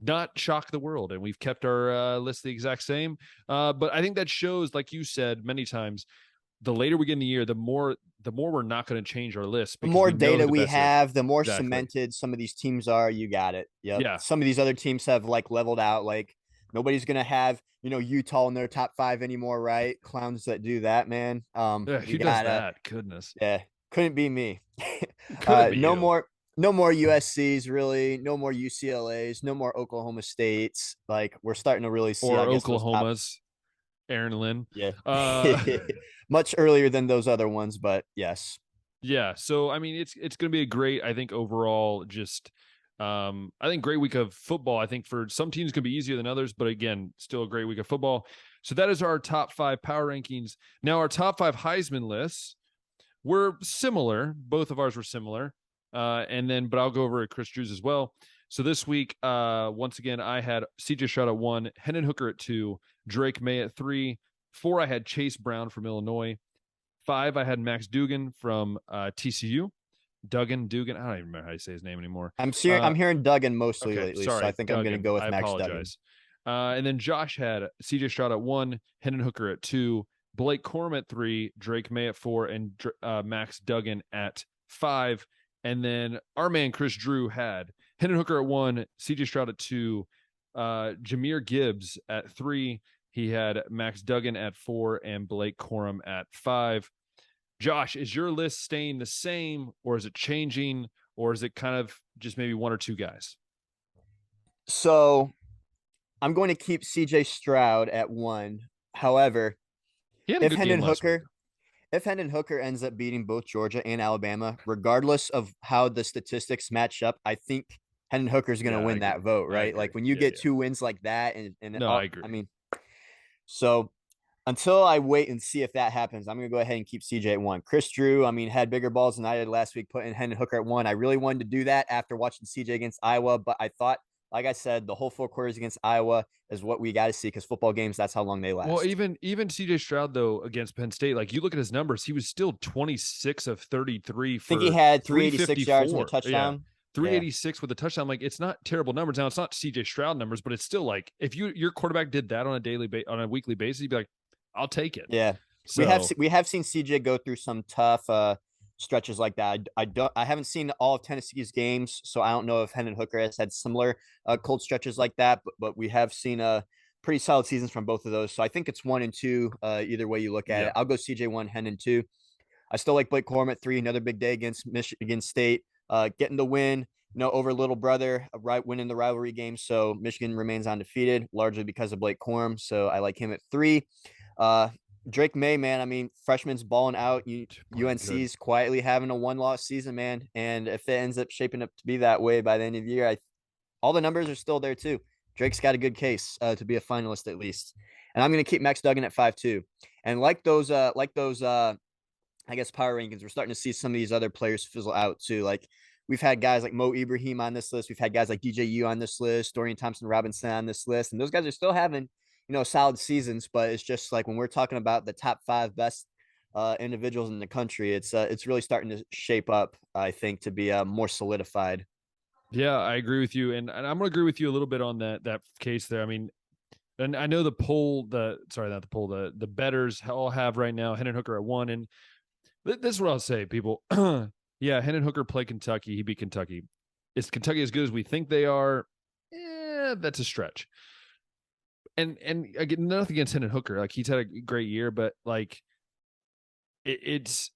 not shocked the world, and we've kept our list the exact same. But I think that shows, like you said many times, the later we get in the year, the more we're not going to change our list. The more data we have, the more cemented some of these teams are. You got it. Yep. Yeah. Some of these other teams have like leveled out. Like, nobody's going to have, Utah in their top 5 anymore, right? Clowns that do that, man. Who does that? Goodness. Yeah. Couldn't be me. No more USCs, really. No more UCLAs. No more Oklahoma States. Like, we're starting to really see. Or Oklahomas. Aaron Lynn. Yeah. Much earlier than those other ones, but yes. Yeah. So, I mean, it's going to be a great, I think, overall, just I think great week of football. I think for some teams going to be easier than others, but again, still a great week of football. So that is our top 5 power rankings. Now, our top 5 Heisman lists were similar. Both of ours were similar. But I'll go over at Chris Drew's as well. So this week, once again, I had CJ Stroud at 1, Hendon Hooker at 2, Drake May at 3. 4, I had Chase Brown from Illinois. 5, I had Max Duggan from TCU. Dugan. I don't even remember how you say his name anymore. I'm hearing Duggan mostly lately, sorry, so I think Duggan. I'm going to go with I Max apologize. Duggan. And then Josh had CJ Stroud at 1, Hendon Hooker at 2, Blake Corum at 3, Drake May at 4, and Max Duggan at 5. And then our man Chris Drew had Hendon Hooker at 1, CJ Stroud at 2, Jahmyr Gibbs at 3. He had Max Duggan at 4 and Blake Corum at 5. Josh, is your list staying the same, or is it changing, or is it kind of just maybe 1 or 2 guys? So I'm going to keep CJ Stroud at 1. However, if Hendon Hooker if Hendon Hooker ends up beating both Georgia and Alabama, regardless of how the statistics match up, I think Hendon Hooker is going to win that vote, right? Like when you get 2 wins like that, I agree. I mean, so until I wait and see if that happens, I'm going to go ahead and keep CJ at 1. Chris Drew, I mean, had bigger balls than I did last week, putting Hendon Hooker at 1. I really wanted to do that after watching CJ against Iowa, but I thought, like I said, the whole 4 quarters against Iowa is what we got to see, because football games, that's how long they last. Well, even CJ Stroud, though, against Penn State, like you look at his numbers, he was still 26 of 33 for, I think he had 386 yards and a touchdown. Yeah. 386 with a touchdown. Like, it's not terrible numbers. Now, it's not CJ Stroud numbers, but it's still like, if your quarterback did that on a weekly basis, you'd be like, I'll take it. Yeah. So, we have seen CJ go through some tough stretches like that. I haven't seen all of Tennessee's games, so I don't know if Hendon Hooker has had similar cold stretches like that, but we have seen pretty solid seasons from both of those. So I think it's 1 and 2 either way you look at it. I'll go CJ 1, Hendon 2. I still like Blake Corum at 3. Another big day against Michigan State, getting the win, over little brother, winning the rivalry game. So Michigan remains undefeated, largely because of Blake Corum. So I like him at 3. Drake May, man, I mean, freshman's balling out. UNC's quietly having a 1-loss season, man. And if it ends up shaping up to be that way by the end of the year, all the numbers are still there too. Drake's got a good case to be a finalist at least. And I'm going to keep Max Duggan at 5 too. And like those, I guess, power rankings, we're starting to see some of these other players fizzle out too. Like, we've had guys like Mo Ibrahim on this list. We've had guys like DJU on this list, Dorian Thompson-Robinson on this list. And those guys are still having, solid seasons, but it's just like when we're talking about the top 5 best individuals in the country, it's really starting to shape up, I think, to be more solidified. Yeah, I agree with you. And I'm going to agree with you a little bit on that case there. I mean, and I know the bettors all have right now Hendon Hooker at 1. And this is what I'll say, people. Yeah, Hendon Hooker played Kentucky. He beat Kentucky. Is Kentucky as good as we think they are? That's a stretch. And again, nothing against Hendon Hooker. Like, he's had a great year, but like it's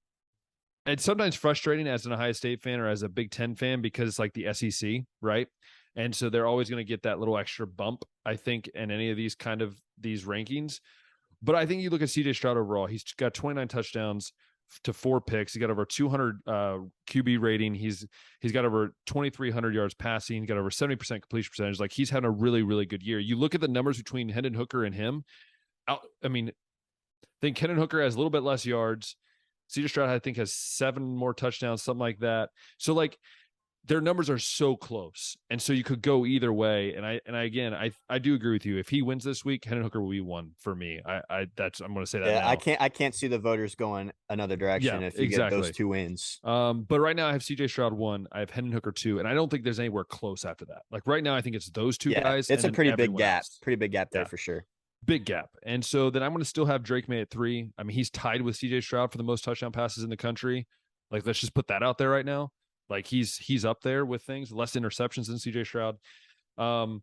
sometimes frustrating as an Ohio State fan or as a Big Ten fan, because it's like the SEC, right? And so they're always going to get that little extra bump, I think, in any of these these rankings. But I think you look at CJ Stroud overall, he's got 29 touchdowns to 4 picks. He got over 200 QB rating. He's got over 2,300 yards passing. He got over 70% completion percentage. Like, he's had a really, really good year. You look at the numbers between Hendon Hooker and him. I mean, I think Hendon Hooker has a little bit less yards. CJ Stroud, I think, has 7 more touchdowns, something like that. So, like, their numbers are so close, and so you could go either way. And I do agree with you. If he wins this week, Hendon Hooker will be 1 for me. I'm going to say that. Yeah, now. I can't see the voters going another direction if you get those 2 wins. But right now I have CJ Stroud 1. I have Hendon Hooker 2, and I don't think there's anywhere close after that. Like, right now, I think it's those 2 guys. It's a pretty big gap. Else. Pretty big gap there for sure. Big gap. And so then I'm going to still have Drake May at 3. I mean, he's tied with CJ Stroud for the most touchdown passes in the country. Like, let's just put that out there right now. Like, he's up there with things, less interceptions than CJ Stroud. Now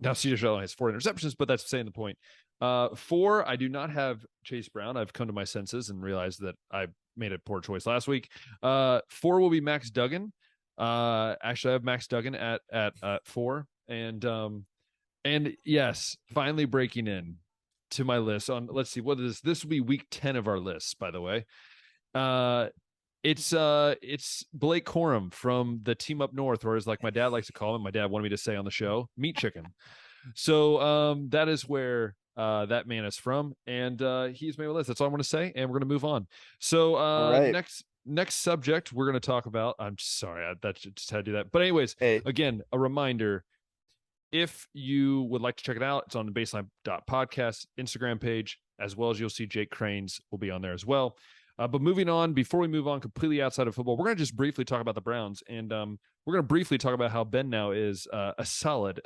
CJ Stroud only has 4 interceptions, but that's saying the point. 4, I do not have Chase Brown. I've come to my senses and realized that I made a poor choice last week. 4 will be Max Duggan. Actually, I have Max Duggan at 4. And yes, finally breaking in to my list on, let's see, what is this will be week 10 of our lists, by the way. It's Blake Corum from the team up north, or as like my dad likes to call him, my dad wanted me to say on the show, Meat Chicken. So that is where that man is from, and he's made my list. That's all I want to say, and we're going to move on. So right. Next subject we're going to talk about. I'm sorry, that just had to do that. But anyways, again, a reminder. If you would like to check it out, it's on the baseline.podcast Instagram page, as well as you'll see Jake Crain's will be on there as well. But moving on, before we move on completely outside of football, we're going to just briefly talk about the Browns. And we're going to briefly talk about how Ben now is a solid,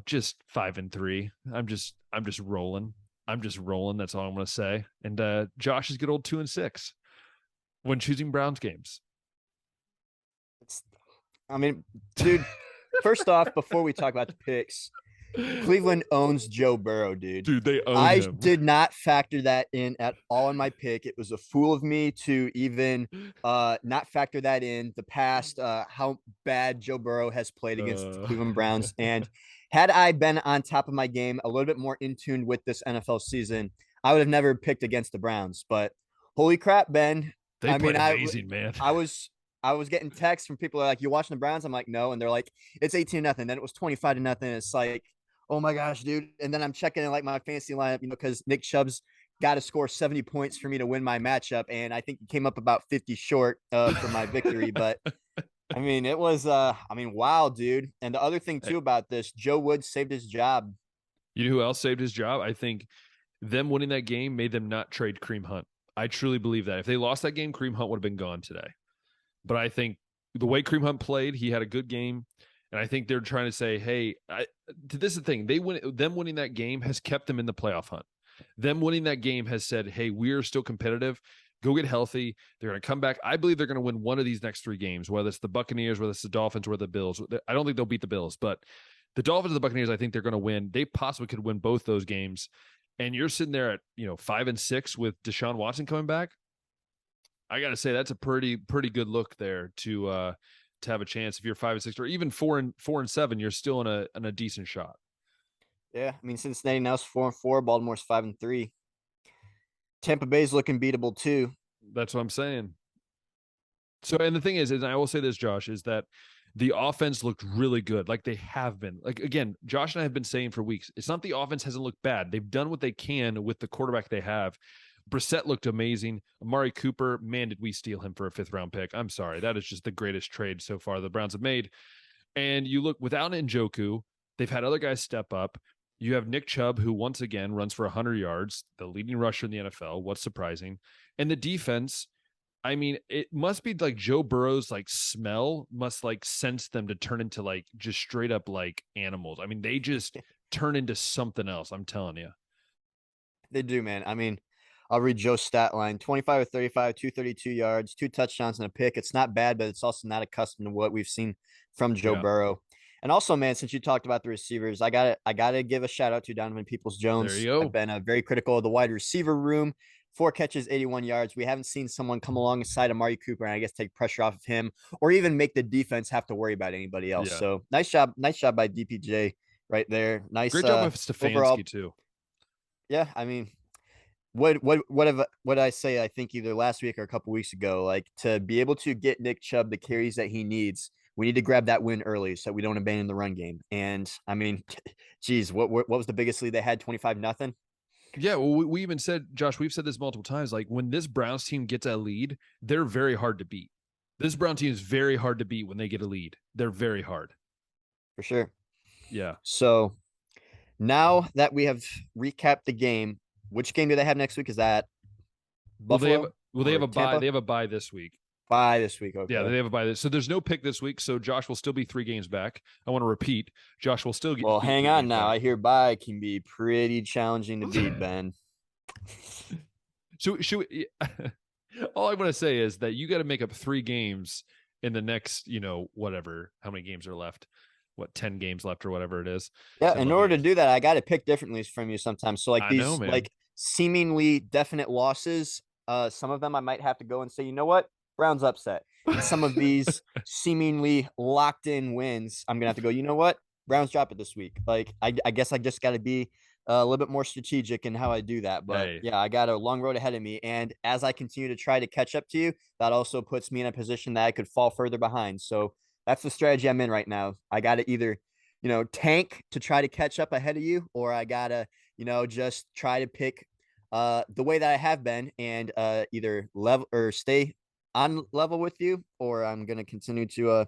just 5-3. I'm just rolling. That's all I'm going to say. And Josh is good old 2-6 when choosing Browns games. I mean, dude, first off, before we talk about the picks, Cleveland owns Joe Burrow, dude. Dude, they own him. I did not factor that in at all in my pick. It was a fool of me to even not factor that in. The past, how bad Joe Burrow has played against the Cleveland Browns. And had I been on top of my game, a little bit more in tune with this NFL season, I would have never picked against the Browns, but holy crap, Ben. They played amazing, man. I was getting texts from people like, you watching the Browns? I'm like, no. And they're like, it's 18-0. Then it was 25-0. It's like, oh my gosh, dude. And then I'm checking in like my fantasy lineup, because Nick Chubb's got to score 70 points for me to win my matchup. And I think he came up about 50 short for my victory. But I mean, it was, wow, dude. And the other thing too about this, Joe Woods saved his job. You know who else saved his job? I think them winning that game made them not trade Kareem Hunt. I truly believe that. If they lost that game, Kareem Hunt would have been gone today. But I think the way Kareem Hunt played, he had a good game. And I think they're trying to say, hey, this is the thing. Them winning that game has kept them in the playoff hunt. Them winning that game has said, hey, we're still competitive. Go get healthy. They're going to come back. I believe they're going to win one of these next 3 games, whether it's the Buccaneers, whether it's the Dolphins, or the Bills. I don't think they'll beat the Bills, but the Dolphins and the Buccaneers, I think they're going to win. They possibly could win both those games. And you're sitting there at 5-6 with Deshaun Watson coming back. I got to say that's a pretty good look there to have a chance. If you're 5-6 or even 4-7, you're still in a decent shot. Yeah, I mean, Cincinnati now's 4-4, Baltimore's 5-3. Tampa Bay's looking beatable too. That's what I'm saying. So, and the thing is I will say this, Josh, is that the offense looked really good. Like they have been. Like, again, Josh and I have been saying for weeks, it's not the offense hasn't looked bad. They've done what they can with the quarterback they have. Brissett looked amazing. Amari Cooper, man, did we steal him for a 5th-round pick. I'm sorry. That is just the greatest trade so far the Browns have made. And you look, without Njoku, they've had other guys step up. You have Nick Chubb, who once again runs for 100 yards, the leading rusher in the NFL. What's surprising? And the defense, I mean, it must be like Joe Burrow's like smell must like sense them to turn into like just straight up like animals. I mean, they just turn into something else. I'm telling you. They do, man. I mean, I'll read Joe's stat line: 25 of 35, 232 yards, 2 touchdowns and a pick. It's not bad, but it's also not accustomed to what we've seen from Joe Burrow. And also, man, since you talked about the receivers, I gotta give a shout out to Donovan Peoples-Jones. There you go. I've been very critical of the wide receiver room. 4 catches, 81 yards. We haven't seen someone come alongside Amari Cooper and I guess take pressure off of him or even make the defense have to worry about anybody else. Yeah. So nice job by DPJ right there. Nice. Great job with Stefanski overall, too. Yeah, I mean, what I say, I think either last week or a couple weeks ago, like to be able to get Nick Chubb the carries that he needs, we need to grab that win early so we don't abandon the run game. And I mean, geez, what was the biggest lead they had? 25-0. Yeah, well, we even said, Josh, we've said this multiple times. Like when this Browns team gets a lead, they're very hard to beat. This Brown team is very hard to beat when they get a lead. They're very hard. For sure. Yeah. So now that we have recapped the game, which game do they have next week? Is that Buffalo? They have a bye. They have a bye this week. Bye this week. Okay. Yeah, they have a bye. So there's no pick this week. So Josh will still be 3 games back. I want to repeat. Josh will still get. Well, hang on now. Back. I hear bye can be pretty challenging to beat, Ben. So all I want to say is that you got to make up 3 games in the next, whatever, how many games are left? 10 games left or whatever it is. Yeah. In order to do that, I got to pick differently from you sometimes. So like these like seemingly definite losses, some of them I might have to go and say, you know what? Browns upset. And some of these seemingly locked in wins, I'm going to have to go, you know what? Browns drop it this week. Like, I guess I just got to be a little bit more strategic in how I do that. But yeah, I got a long road ahead of me. And as I continue to try to catch up to you, that also puts me in a position that I could fall further behind. So that's the strategy I'm in right now. I got to either, tank to try to catch up ahead of you, or I got to, just try to pick the way that I have been and either level or stay on level with you, or I'm going to continue to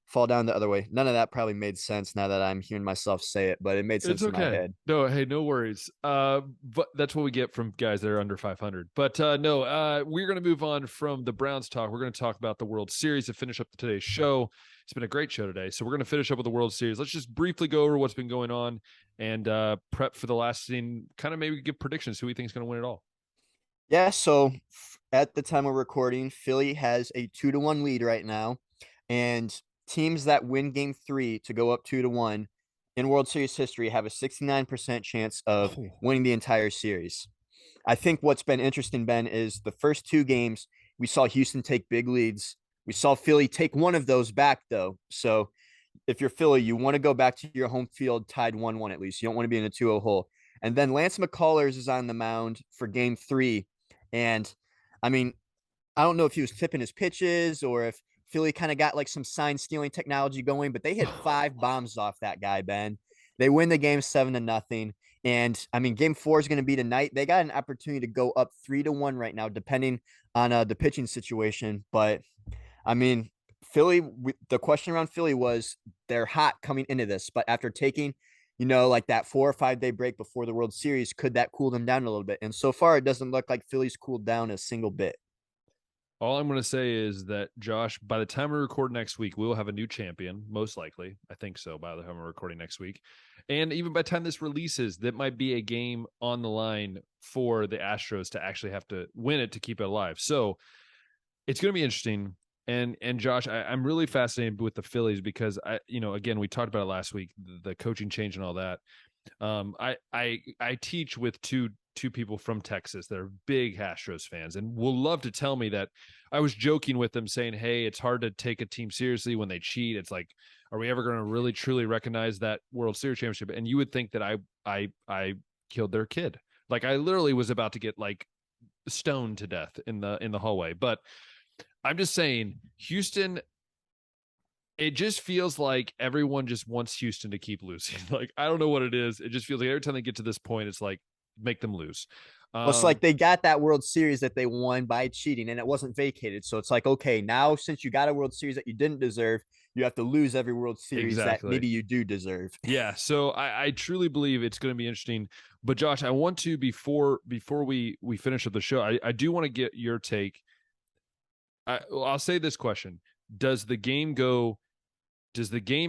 fall down the other way. None of that probably made sense now that I'm hearing myself say it, but it made sense in my head. No, hey, no worries. But that's what we get from guys that are under 500. But no, we're going to move on from the Browns talk. We're going to talk about the World Series to finish up today's show. It's been a great show today. So we're going to finish up with the World Series. Let's just briefly go over what's been going on and prep for the last scene, kind of maybe give predictions who we think is going to win it all. Yeah, so at the time of recording, Philly has a 2-1 lead right now, and teams that win game 3 to go up 2-1 in World Series history have a 69% chance of winning the entire series. I think what's been interesting, Ben, is the first 2 games, we saw Houston take big leads. We saw Philly take one of those back, though. So if you're Philly, you want to go back to your home field tied 1-1 at least. You don't want to be in a 2-0 hole. And then Lance McCullers is on the mound for game 3. And I mean, I don't know if he was tipping his pitches or if Philly kind of got like some sign stealing technology going, but they hit 5 bombs off that guy, Ben. They win the game 7-0. And I mean, game 4 is going to be tonight. They got an opportunity to go up 3-1 right now, depending on the pitching situation. But I mean, Philly, the question around Philly was they're hot coming into this, but after taking, like that 4 or 5 day break before the World Series, could that cool them down a little bit? And so far, it doesn't look like Philly's cooled down a single bit. All I'm going to say is that, Josh, by the time we record next week, we will have a new champion, most likely. I think so, by the time we're recording next week. And even by the time this releases, that might be a game on the line for the Astros to actually have to win it to keep it alive. So it's going to be interesting. And Josh, I'm really fascinated with the Phillies because, again, we talked about it last week, the coaching change and all that. I teach with two people from Texas that are big Astros fans and will love to tell me that I was joking with them saying, hey, it's hard to take a team seriously when they cheat. It's like, are we ever going to really truly recognize that World Series championship? And you would think that I killed their kid. Like I literally was about to get like stoned to death in the hallway. But I'm just saying, Houston, it just feels like everyone just wants Houston to keep losing. Like, I don't know what it is. It just feels like every time they get to this point, it's like, make them lose. Well, it's like they got that World Series that they won by cheating and it wasn't vacated. So it's like, okay, now since you got a World Series that you didn't deserve, you have to lose every World Series that maybe you do deserve. Yeah. So I truly believe it's going to be interesting. But Josh, I want to, before we finish up the show, I do want to get your take. I'll say this question. Does the game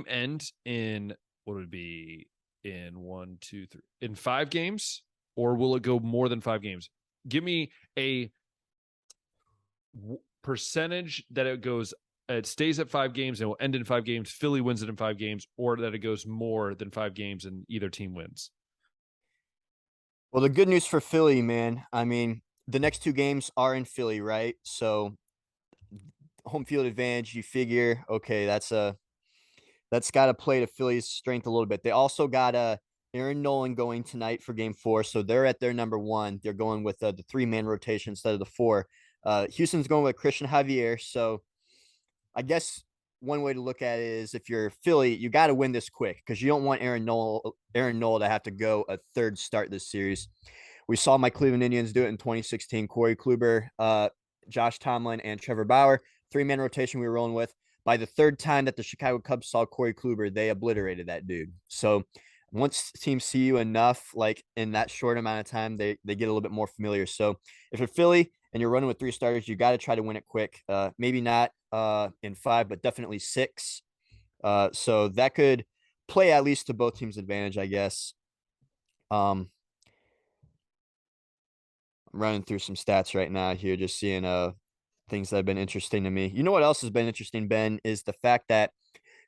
end in, what would it be, in 1, 2, 3, in 5 games? Or will it go more than 5 games? Give me a percentage that it stays at 5 games and will end in 5 games. Philly wins it in 5 games, or that it goes more than 5 games and either team wins. Well, the good news for Philly, man, I mean, the next 2 games are in Philly, right? So home field advantage, you figure, okay, that's got to play to Philly's strength a little bit. They also got Aaron Nolan going tonight for game 4. So they're at their number 1. They're going with the 3-man rotation instead of the 4. Houston's going with Christian Javier. So I guess one way to look at it is if you're Philly, you got to win this quick because you don't want Aaron Nola to have to go a 3rd start this series. We saw my Cleveland Indians do it in 2016. Corey Kluber, Josh Tomlin, and Trevor Bauer, 3-man rotation we were rolling with. By the 3rd time that the Chicago Cubs saw Corey Kluber, they obliterated that dude. So once teams see you enough, like in that short amount of time, they get a little bit more familiar. So if you're Philly and you're running with 3 starters, you got to try to win it quick. Maybe not in 5, but definitely 6. So that could play at least to both teams' advantage, I guess. I'm running through some stats right now here, just seeing things that have been interesting to me. You know what else has been interesting, Ben, is the fact that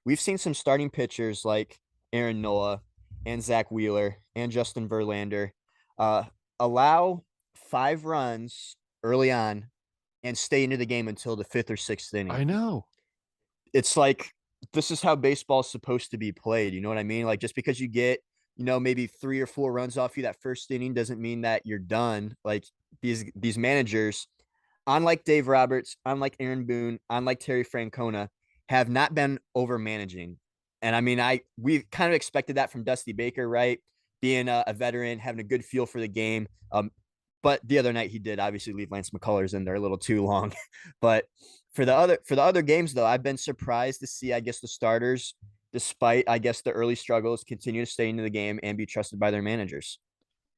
we've seen some starting pitchers like Aaron Nola and Zach Wheeler and Justin Verlander allow 5 runs early on and stay into the game until the 5th or 6th inning. I know. It's like, this is how baseball is supposed to be played. You know what I mean? Like, just because you get, maybe 3 or 4 runs off you that first inning doesn't mean that you're done. Like these managers, unlike Dave Roberts, unlike Aaron Boone, unlike Terry Francona, have not been over managing. And I mean, we kind of expected that from Dusty Baker, right? Being a veteran, having a good feel for the game. But the other night he did obviously leave Lance McCullers in there a little too long. But for the other games, though, I've been surprised to see, I guess, the starters, despite, I guess, the early struggles, continue to stay into the game and be trusted by their managers.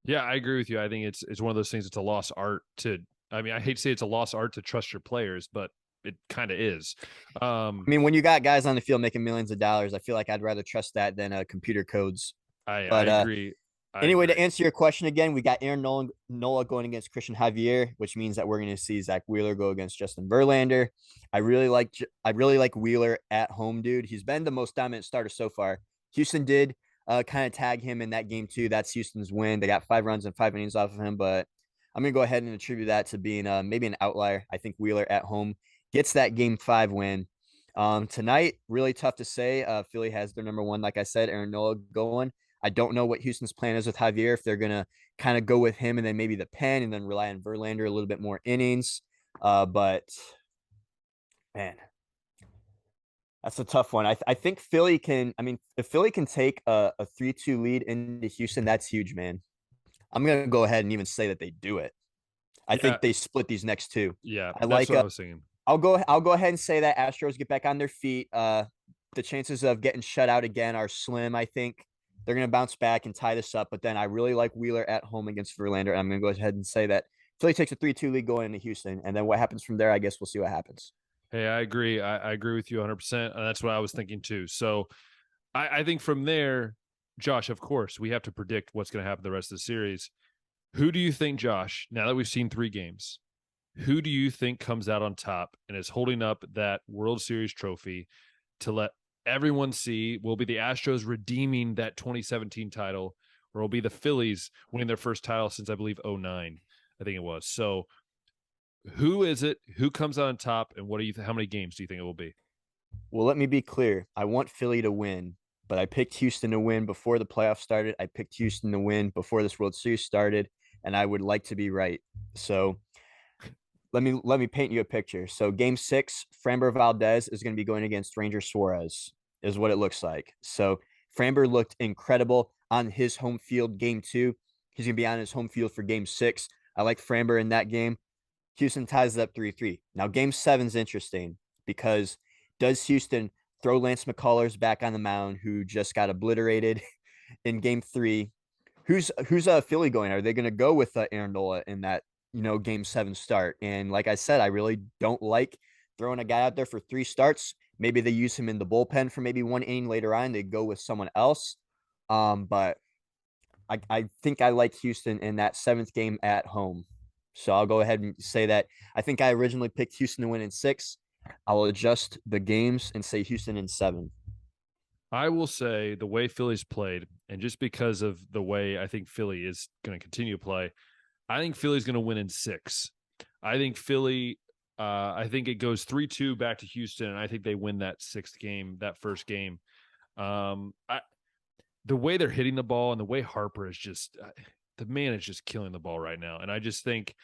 Yeah, I agree with you. I think it's one of those things. It's a lost art to. I mean, I hate to say it's a lost art to trust your players, but it kind of is. I mean, when you got guys on the field making millions of dollars, I feel like I'd rather trust that than computer codes. I agree. Anyway, to answer your question again, we got Aaron Nola going against Christian Javier, which means that we're going to see Zach Wheeler go against Justin Verlander. I really like Wheeler at home, dude. He's been the most dominant starter so far. Houston did kind of tag him in that game too. That's Houston's win. They got 5 runs and 5 innings off of him, but I'm going to go ahead and attribute that to being maybe an outlier. I think Wheeler at home gets that game 5 win. Tonight, really tough to say. Philly has their number 1, like I said, Aaron Nola going. I don't know what Houston's plan is with Javier, if they're going to kind of go with him and then maybe the pen and then rely on Verlander a little bit more innings. But, man, that's a tough one. I think Philly can – I mean, if Philly can take a 3-2 lead into Houston, that's huge, man. I'm going to go ahead and even say that they do it. I think they split these next two. Yeah, that's what I was thinking. I'll go ahead and say that Astros get back on their feet. The chances of getting shut out again are slim. I think they're going to bounce back and tie this up. But then I really like Wheeler at home against Verlander. And I'm going to go ahead and say that Philly takes a 3-2 lead going into Houston. And then what happens from there, I guess we'll see what happens. Hey, I agree. I agree with you 100%. And that's what I was thinking too. So I think from there, Josh, of course, we have to predict what's going to happen the rest of the series. Who do you think, Josh, now that we've seen 3 games, who do you think comes out on top and is holding up that World Series trophy to let everyone see? Will be the Astros redeeming that 2017 title, or will be the Phillies winning their first title since, I believe, 2009, I think it was. So who is it? Who comes out on top, and what do you how many games do you think it will be? Well, let me be clear. I want Philly to win, but I picked Houston to win before the playoffs started. I picked Houston to win before this World Series started, and I would like to be right. So let me paint you a picture. So game 6, Framber Valdez is going to be going against Ranger Suarez, is what it looks like. So Framber looked incredible on his home field game 2. He's going to be on his home field for game 6. I like Framber in that game. Houston ties it up 3-3. Now game 7 is interesting because does Houston throw Lance McCullers back on the mound, who just got obliterated in game 3? Who's Philly going? Are they going to go with Aaron Nola in that, game 7 start? And like I said, I really don't like throwing a guy out there for 3 starts. Maybe they use him in the bullpen for maybe 1 inning later on. They go with someone else. But I think I like Houston in that 7th game at home. So I'll go ahead and say that I think I originally picked Houston to win in 6. I'll adjust the games and say Houston in 7. I will say the way Philly's played, and just because of the way I think Philly is going to continue to play, I think Philly's going to win in 6. I think Philly, I think it goes 3-2 back to Houston, and I think they win that 6th game, that first game. The way they're hitting the ball and the way Harper is just the man is just killing the ball right now. And I just think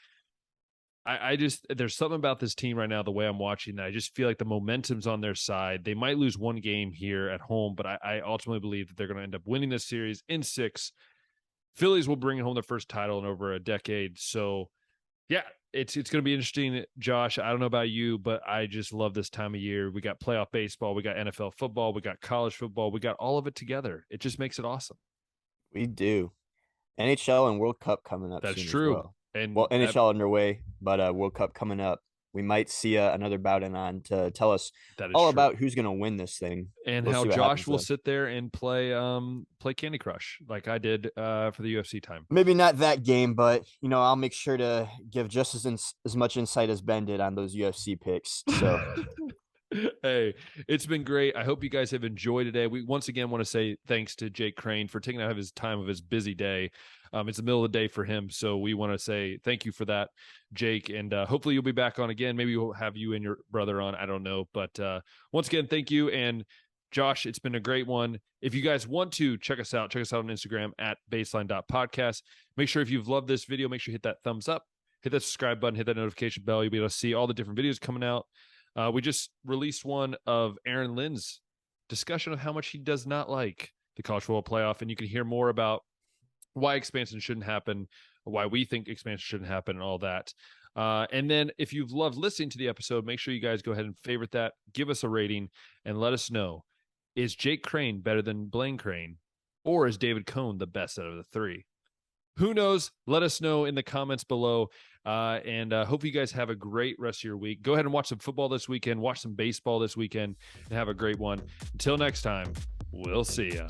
there's something about this team right now, the way I'm watching, that I just feel like the momentum's on their side. They might lose 1 game here at home, but I ultimately believe that they're going to end up winning this series in 6. Phillies will bring home their first title in over a decade. So yeah, it's going to be interesting, Josh. I don't know about you, but I just love this time of year. We got playoff baseball, we got NFL football, we got college football, we got all of it together. It just makes it awesome. We do. NHL and World Cup coming up. That's true. Well. And NHL underway, but World Cup coming up. We might see another bout on to tell us all about who's going to win this thing, and how Josh will sit there and play Candy Crush like I did for the UFC time. Maybe not that game, but I'll make sure to give just as much insight as Ben did on those UFC picks. So. Hey, it's been great. I hope you guys have enjoyed today. We once again want to say thanks to Jake Crain for taking out of his time of his busy day. It's the middle of the day for him, so we want to say thank you for that, Jake, and hopefully you'll be back on again. Maybe we'll have you and your brother on. I don't know, but once again, thank you. And Josh, it's been a great one. If you guys want to check us out on Instagram at baseline.podcast. Make sure if you've loved this video, make sure you hit that thumbs up, hit that subscribe button, hit that notification bell. You'll be able to see all the different videos coming out. We just released one of Aaron Lynn's discussion of how much he does not like the college football playoff, and you can hear more about why expansion shouldn't happen, why we think expansion shouldn't happen, and all that. And then if you've loved listening to the episode, make sure you guys go ahead and favorite that, give us a rating, and let us know, is Jake Crain better than Blaine Crain, or is David Cohn the best out of the 3? Who knows? Let us know in the comments below. And hope you guys have a great rest of your week. Go ahead and watch some football this weekend, watch some baseball this weekend, and have a great one. Until next time, we'll see ya.